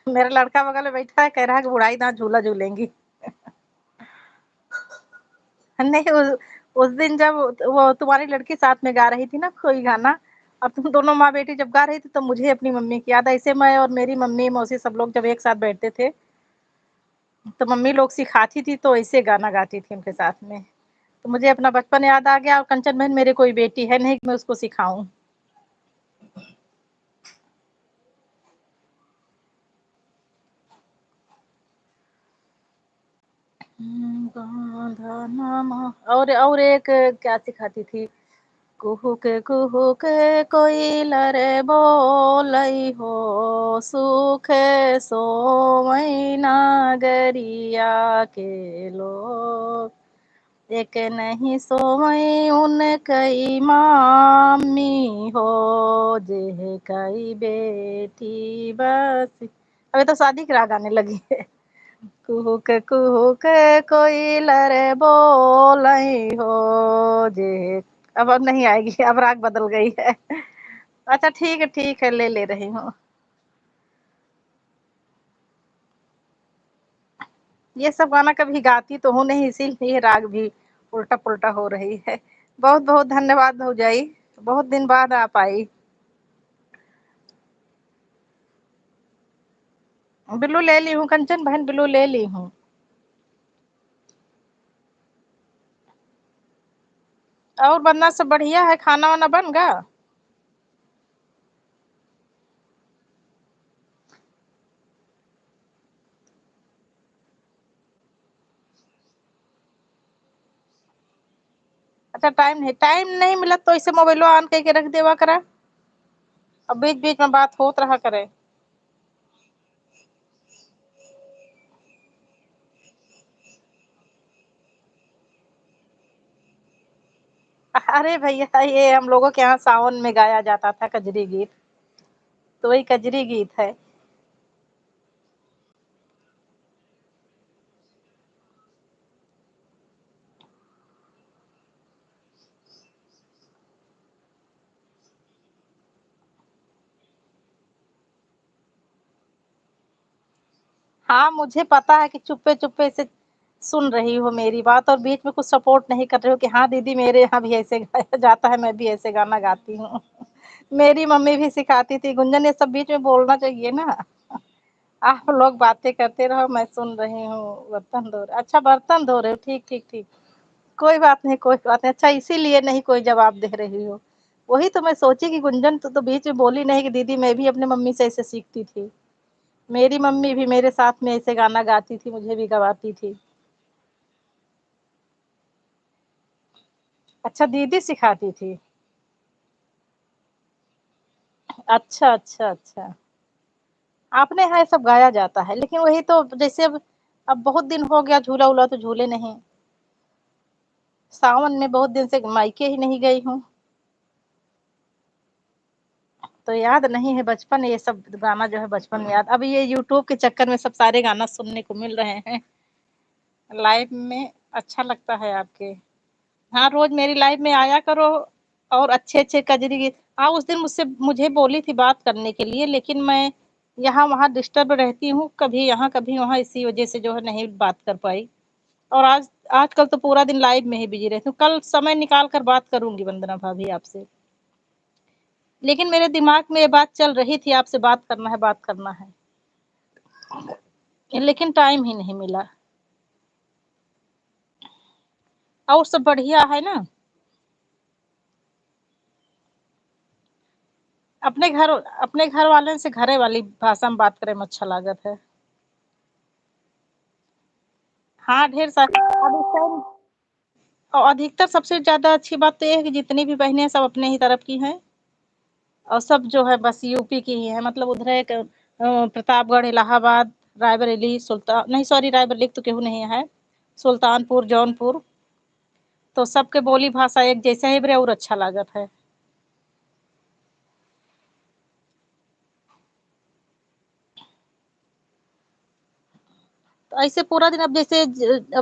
मेरा लड़का बगल में बैठा है, कह रहा है कि बुढ़ाई दांत झूला झूलेंगी। नहीं, उस दिन जब वो तुम्हारी लड़की साथ में गा रही थी ना कोई गाना, और तुम दोनों माँ बेटी जब गा रही थी, तो मुझे अपनी मम्मी की याद आई। ऐसे मैं और मेरी मम्मी मौसी सब लोग जब एक साथ बैठते थे, तो मम्मी लोग सिखाती थी, तो ऐसे गाना गाती थी उनके साथ में। तो मुझे अपना बचपन याद आ गया। और कंचन बहन मेरे कोई बेटी है नहीं कि मैं उसको सिखाऊं। और एक क्या सिखाती थी, कुहुक कोयलर बोलई हो, सुख सोमई नागरिया के लोग, एक नहीं सोमई उन कई मामी हो, जे कई बेटी बस। अबे तो शादी करा गाने लगी है। कुहुक कोयलर बोलई हो जे, अब नहीं आएगी, अब राग बदल गई है। अच्छा ठीक है, ले रही हूँ। ये सब गाना कभी गाती तो हूँ नहीं, इसीलिए राग भी उल्टा पुल्टा हो रही है। बहुत बहुत धन्यवाद भौजाई, बहुत दिन बाद आप आई। बिल्लू ले ली हूँ कंचन बहन, बिल्लू ले ली हूँ। और बनना सब बढ़िया है, खाना वाना बन गया। अच्छा, टाइम नहीं मिला तो इसे मोबाइलो ऑन करके रख देवा करा, अब बीच बीच में बात होत रहा करे। अरे भैया, ये हम लोगों के यहाँ सावन में गाया जाता था कजरी गीत, तो वही कजरी गीत है। हाँ, मुझे पता है कि चुप्पे चुप्पे से सुन रही हो मेरी बात, और बीच में कुछ सपोर्ट नहीं कर रहे हो कि हाँ दीदी मेरे यहाँ भी ऐसे गाया जाता है, मैं भी ऐसे गाना गाती हूँ। मेरी मम्मी भी सिखाती थी। गुंजन, ये सब बीच में बोलना चाहिए ना। आप लोग बातें करते रहो, मैं सुन रही हूँ। बर्तन धो रहे, अच्छा बर्तन धो रहे हो, ठीक ठीक ठीक। कोई बात नहीं, कोई बात नहीं। अच्छा, इसीलिए नहीं कोई जवाब दे रही हो। वही तो मैं सोची कि गुंजन तो बीच में बोली नहीं कि दीदी मैं भी अपनी मम्मी से ऐसे सीखती थी। मेरी मम्मी भी मेरे साथ में ऐसे गाना गाती थी, मुझे भी गवाती थी। अच्छा, दीदी सिखाती थी। अच्छा अच्छा अच्छा। आपने यहाँ ये सब गाया जाता है, लेकिन वही तो जैसे अब बहुत दिन हो गया झूला उला तो झूले नहीं। सावन में बहुत दिन से मायके ही नहीं गई हूँ, तो याद नहीं है बचपन। ये सब गाना जो है बचपन में याद, अब ये यूट्यूब के चक्कर में सब सारे गाना सुनने को मिल रहे हैं लाइव में। अच्छा लगता है आपके। हाँ, रोज मेरी लाइव में आया करो, और अच्छे अच्छे कजरी गीत। हाँ, उस दिन मुझे बोली थी बात करने के लिए, लेकिन मैं यहाँ वहाँ डिस्टर्ब रहती हूँ, कभी यहाँ कभी वहाँ, इसी वजह से जो है नहीं बात कर पाई। और आजकल तो पूरा दिन लाइव में ही बिजी रहती हूँ। कल समय निकाल कर बात करूंगी वंदना भाभी आपसे। लेकिन मेरे दिमाग में ये बात चल रही थी, आपसे बात करना है, बात करना है, लेकिन टाइम ही नहीं मिला। और सब बढ़िया है ना। अपने घर वाले से घरे वाली भाषा में बात करे में अच्छा लागत है। हाँ, ढेर सारी अधिकतर अधिकतर सबसे ज़्यादा अच्छी बात तो ये है कि जितनी भी बहनें सब अपने ही तरफ की हैं और सब जो है बस यूपी की ही है। मतलब उधर एक प्रतापगढ़, इलाहाबाद, रायबरेली, रायबरेली तो केहू नहीं है, सुल्तानपुर, जौनपुर, तो सबके बोली भाषा एक जैसे ही बरे और अच्छा लागत है। तो ऐसे पूरा दिन अब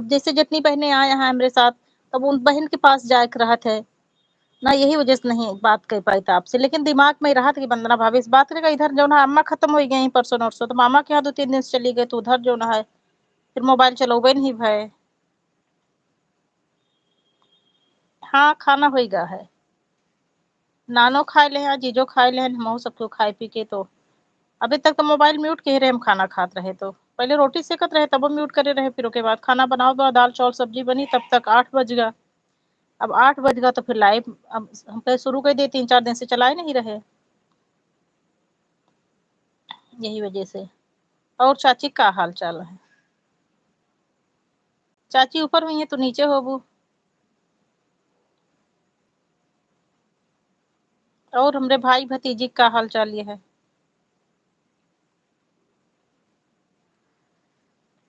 जैसे जितनी बहनें आए हैं हमारे साथ, तब उन बहन के पास जाए के रहत है ना, यही वजह से नहीं बात कर पाई था आपसे। लेकिन दिमाग में रहा था कि वंदना भाभी से बात करेगा। इधर जो ना अम्मा खत्म हो गई परसों नरसों, तो मामा के यहाँ 2-3 दिन से चली गई, तो उधर जो ना है फिर मोबाइल चलोबे नहीं भय। हाँ, खाना होइगा है, नानो खाए ले हैं, जीजो खाए ले हैं, हम सबको खाए पी के तो अभी तक तो मोबाइल म्यूट के ही रहे। हम खाना खाते रहे तो पहले रोटी सेकत रहे तब म्यूट करे रहे, फिर उसके बाद खाना बनाओ, दाल चावल सब्जी बनी, तब तक 8 बज गया। अब 8 बज गया तो फिर लाइव अब हम कहे शुरू कर दिए, 3-4 दिन से चलाए नहीं रहे, यही वजह से। और चाची का हाल चाल है? चाची ऊपर हुई है तो नीचे होबू। और हमरे भाई भतीजी का हाल चाल ये है।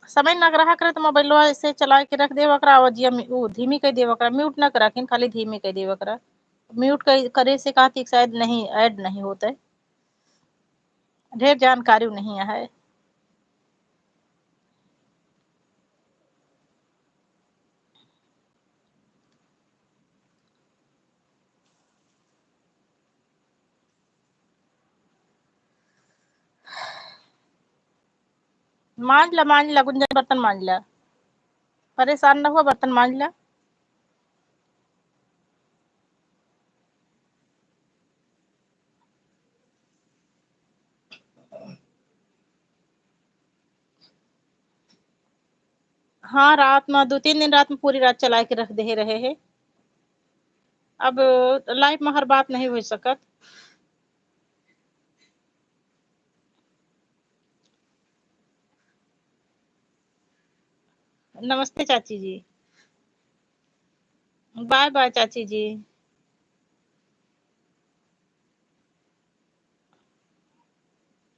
समय ना रहा करे तो मोबाइलवा ऐसे चला के रख देवा करा, आवाजिया वो धीमी कर देवा करा, म्यूट ना करा कि खाली धीमी कर देवा करा। म्यूट करे से कहा थी शायद नहीं ऐड नहीं होता है, ढेर जानकारी नहीं है। मान ला गुंजन, बर्तन मान ला, परेशान न हुआ, बर्तन मान ला। हाँ, रात में 2-3 दिन रात में पूरी रात चला के रख दे रहे हैं। अब लाइफ में हर बात नहीं हो सकत। नमस्ते चाची जी। बाय बाय चाची जी।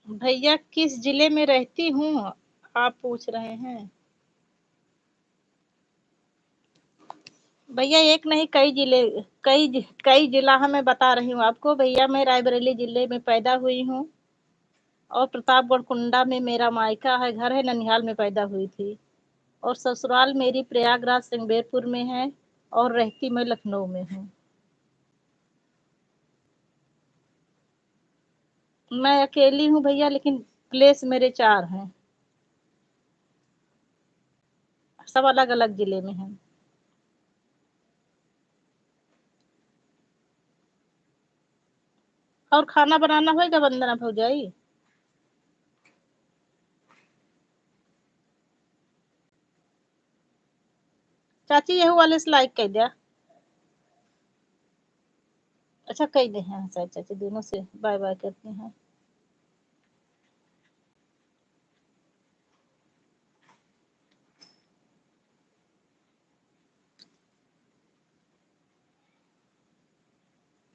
भैया किस जिले में रहती हूँ आप पूछ रहे हैं? भैया एक नहीं कई जिले, कई जिला है, मैं बता रही हूँ आपको। भैया मैं रायबरेली जिले में पैदा हुई हूँ और प्रतापगढ़ कुंडा में मेरा मायका है, घर है, ननिहाल में पैदा हुई थी। और ससुराल मेरी प्रयागराज सिंगबेरपुर में है और रहती मैं लखनऊ में हूँ। मैं अकेली हूँ भैया, लेकिन प्लेस मेरे 4 हैं, सब अलग अलग जिले में हैं। और खाना बनाना होगा वंदना भौजाई? चाची यही वाले से लाइक कर दिया। अच्छा कह दे हैं शायद चाची, दोनों से बाय बाय करती हैं।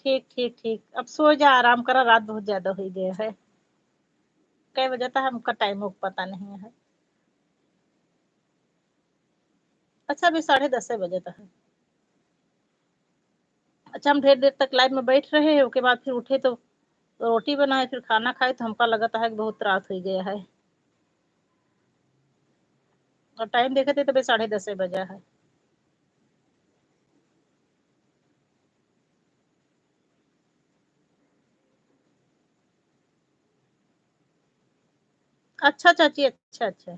ठीक ठीक ठीक, अब सो जा, आराम करा, रात बहुत ज्यादा हो गया है। कई बजे तक हमका टाइम हो पता नहीं है। अच्छा अभी 10:30 बजे तक है। अच्छा हम ढेर देर तक लाइव में बैठ रहे हैं, उसके बाद फिर उठे तो रोटी बनाए, फिर खाना खाए, तो हमका लगता है कि बहुत रात हो गया है। और टाइम देखे थे तो भी 10:30 बजा है। अच्छा चाची, अच्छा अच्छा।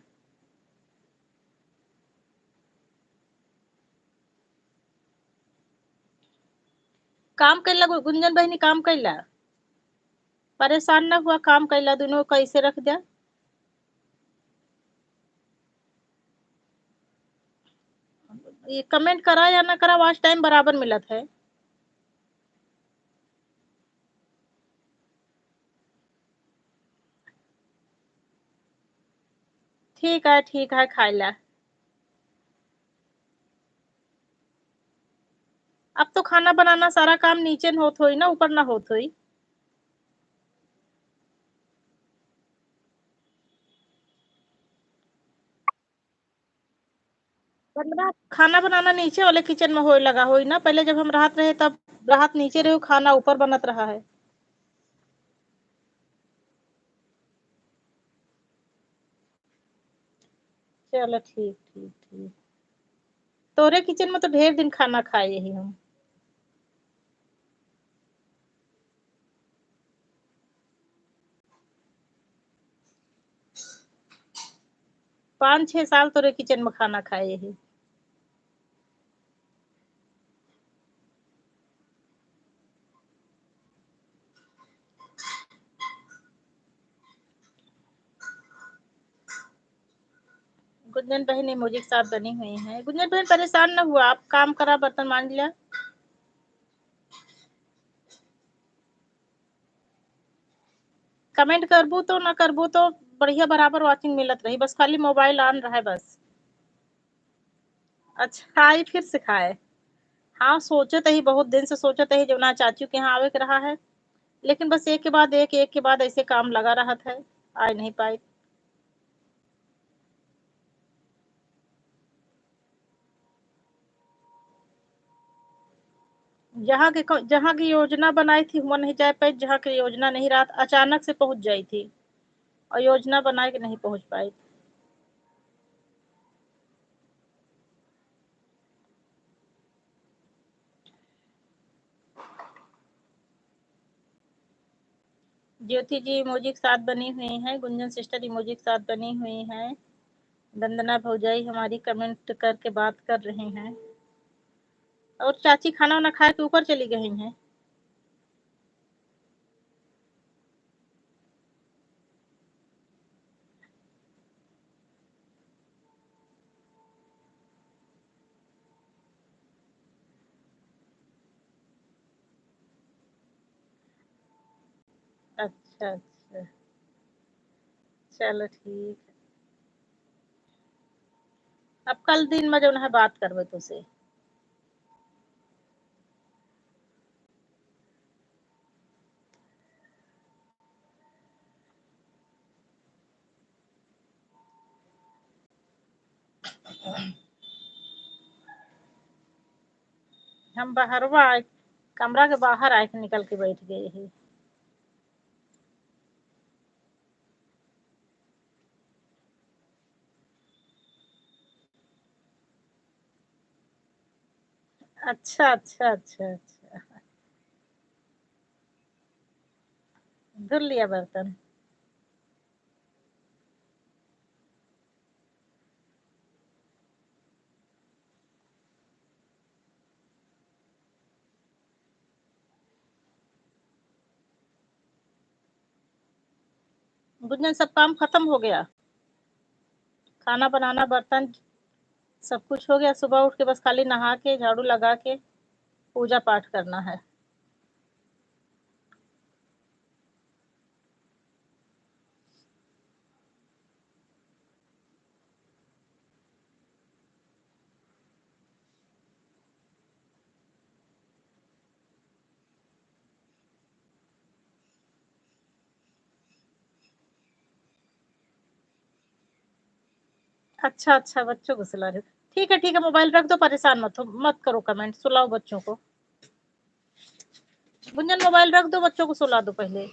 काम कैला गुंजन बहनी, काम कैला, परेशान न हुआ, काम कैला, दोनों कैसे रख दिया। ये कमेंट करा या ना करा, वॉच टाइम बराबर मिलत है। ठीक है खाई ला। अब तो खाना बनाना सारा काम नीचे न होत होई ना, ऊपर ना होत होई। खाना बनाना नीचे वाले किचन में होए लगा होई ना, पहले जब हम राहत रहे तब राहत नीचे रहे, खाना ऊपर बनत रहा है। चलो ठीक ठीक ठीक। तोरे किचन में तो ढेर दिन खाना खाए यही हम। 5-6 साल तोरे किचन में खाना खाए यही। गुंजन बहन इमोजी के साथ बनी हुई है। गुंजन बहन परेशान न हुआ, आप काम करा, बर्तन मान लिया। कमेंट करबू तो ना करबू तो बढ़िया बराबर वाचिंग मिलत रही, बस खाली मोबाइल ऑन रहे बस। अच्छा आई फिर सिखाए। हाँ सोचत ही, बहुत दिन से सोचत ही जो ना चाचू के यहाँ आवे के रहा है, लेकिन बस एक के बाद एक के बाद ऐसे काम लगा रहा है, आ नहीं पाई। जहाँ की योजना बनाई थी वहाँ नहीं जा पाई, जहाँ की योजना नहीं रहा अचानक से पहुंच जाई थी, और योजना बनाए के नहीं पहुंच पाई। ज्योति जी इमोजी के साथ बनी हुई हैं, गुंजन सिस्टर इमोजी के साथ बनी हुई हैं, वंदना भौजाई हमारी कमेंट करके बात कर रही हैं, और चाची खाना वाना खा के ऊपर चली गई हैं। अच्छा अच्छा। चलो ठीक है। अब कल दिन में जो है बात करबे तुझसे। हम बाहरवा आए, कमरा के बाहर आए के निकल के बैठ गए ही। अच्छा अच्छा अच्छा अच्छा। धुल लिया बर्तन। गुंजन सब काम खत्म हो गया, खाना बनाना बर्तन सब कुछ हो गया, सुबह उठ के बस खाली नहा के झाड़ू लगा के पूजा पाठ करना है। अच्छा अच्छा बच्चों को सुला रहे। ठीक है मोबाइल रख दो, परेशान मत हो, मत करो कमेंट, सुलाओ बच्चों को। गुंजन मोबाइल रख दो, बच्चों को सुला दो पहले।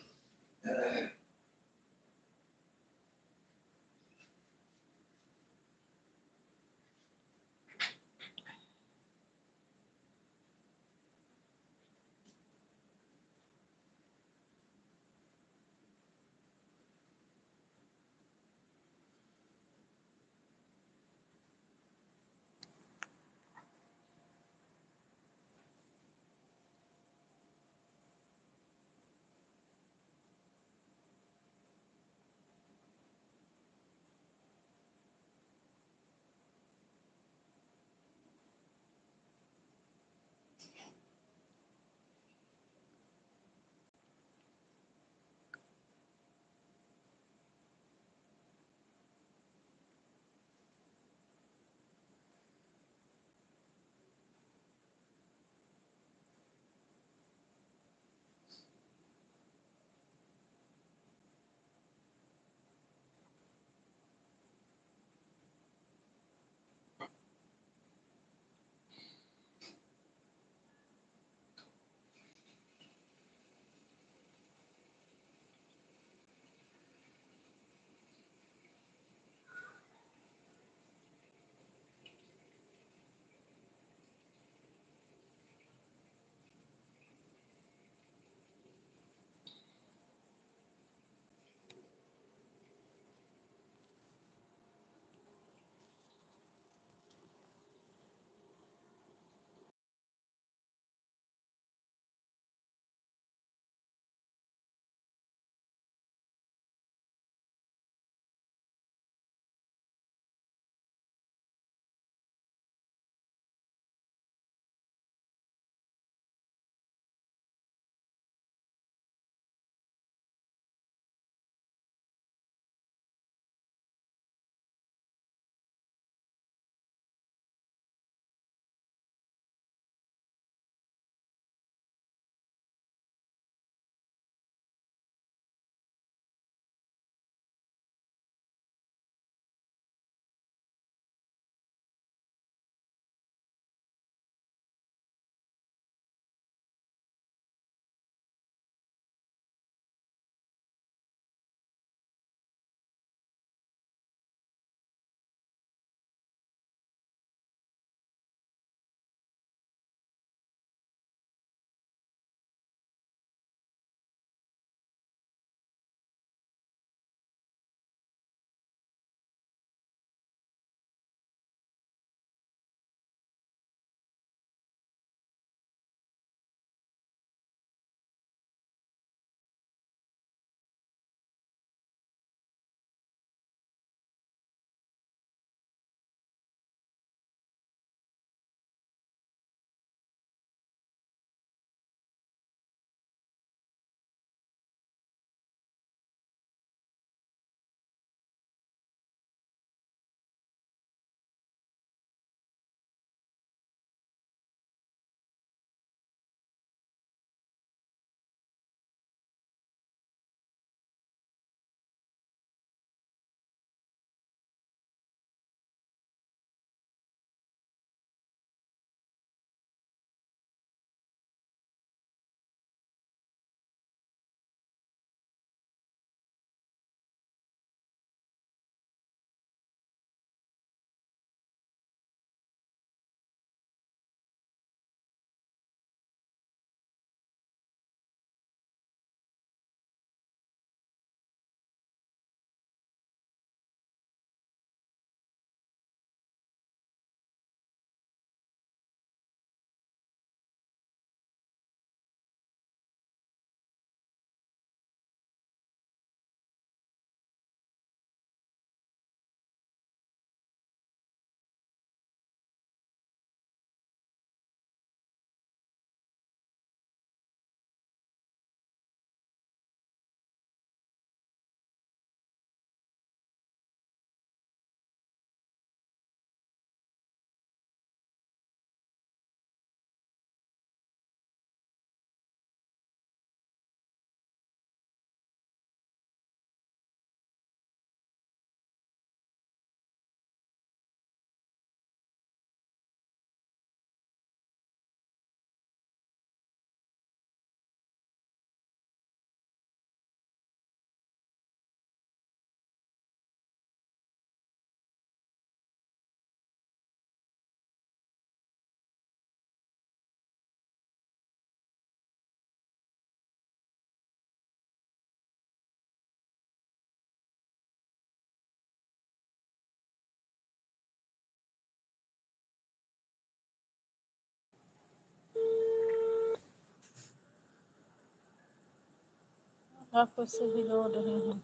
आपको से भी जोड़ रही हूँ।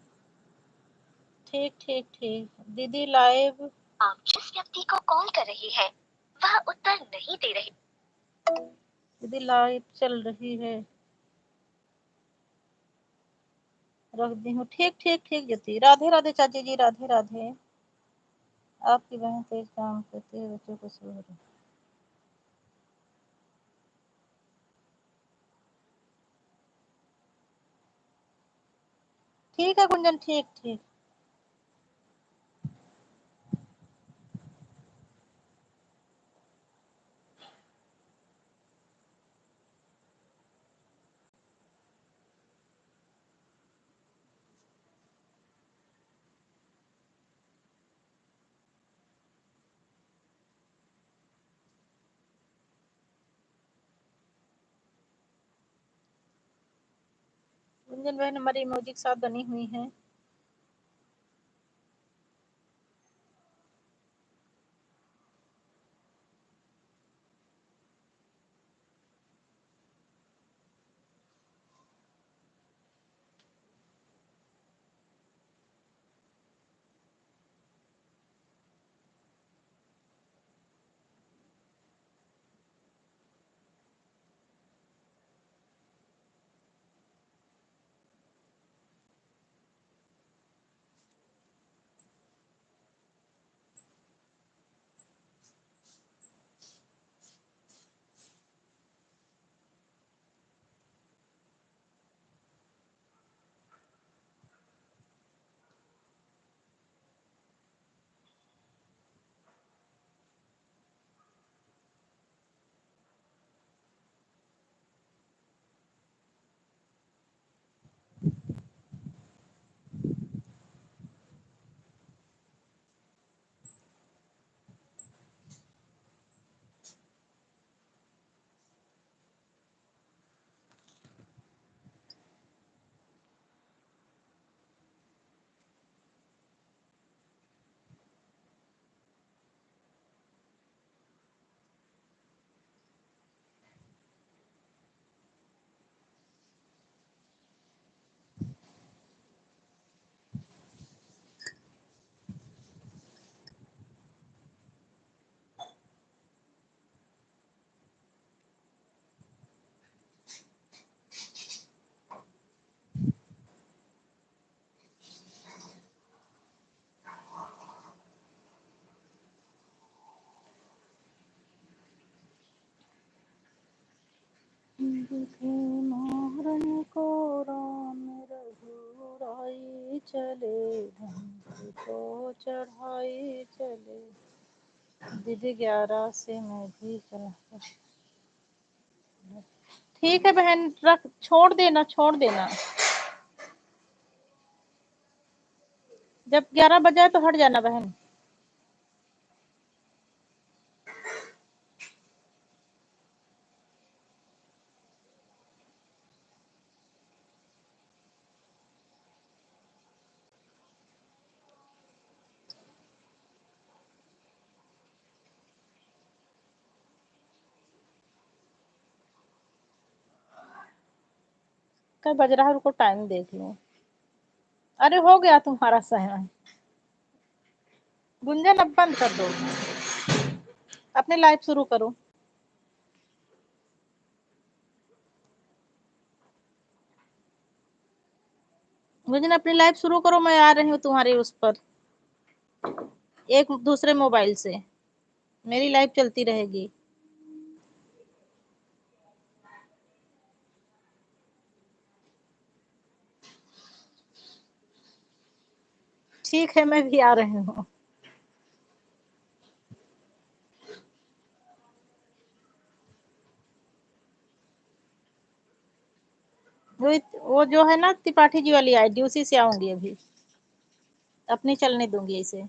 ठीक ठीक ठीक दीदी लाइव। आप जिस व्यक्ति को कॉल कर रही हैं वह उत्तर नहीं दे रही। दीदी लाइव चल रही है, रख दी हूँ। ठीक ठीक ठीक ज्योति। राधे राधे चाची जी, राधे राधे। आपकी बहन तेज काम करती है, बच्चों को सो रही। ठीक है गुंजन, ठीक ठीक। गुंजन बहन हमारी इमोजी के साथ बनी हुई है। मोहरन को राम रघुराई चले, धन को चढ़ाई चले। दीदी 11 से मैं भी चला। ठीक है बहन, रख, छोड़ देना छोड़ देना। जब 11 बजे तो हट जाना बहन। क्या बज रहा है, रुको टाइम देख लो। अरे हो गया तुम्हारा समय। गुंजन अब बंद कर दो, अपने लाइव शुरू करो। गुंजन अपनी लाइव शुरू करो, मैं आ रही हूँ तुम्हारे उस पर, एक दूसरे मोबाइल से। मेरी लाइव चलती रहेगी। ठीक है, मैं भी आ रही हूँ। वो जो है ना त्रिपाठी जी वाली आईडी, उसी से आऊंगी अभी। अपनी चलने दूंगी इसे।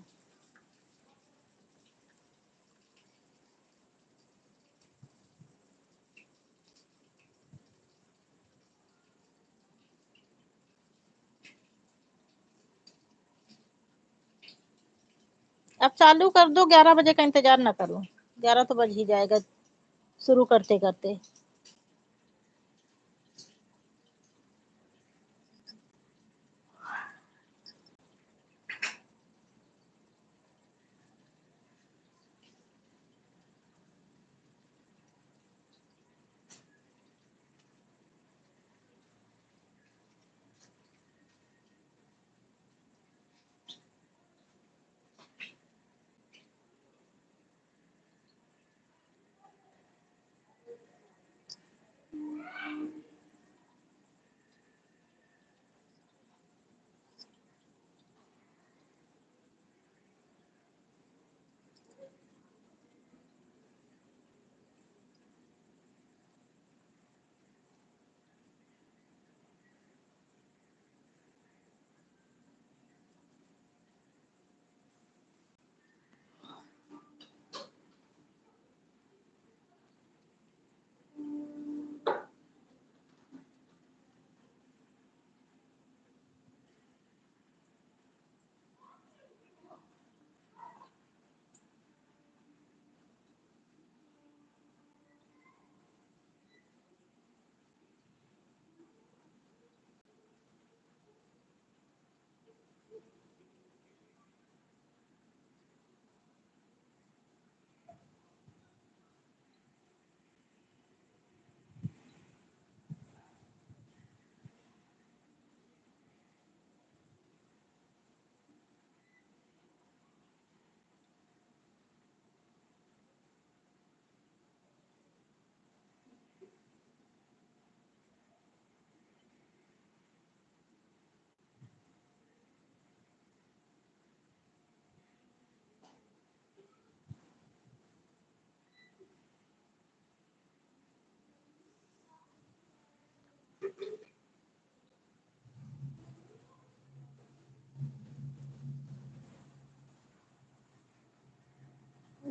अब चालू कर दो, 11 बजे का इंतजार ना करो। 11 तो बज ही जाएगा शुरू करते करते।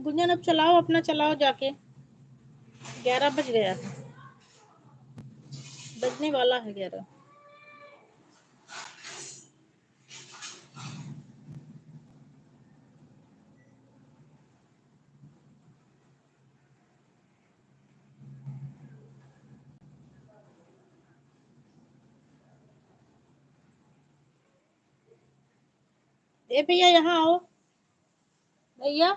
गुंजन अब चलाओ, अपना चलाओ जाके, 11 बज गया है, बजने वाला है 11। ए भैया यहाँ आओ, भैया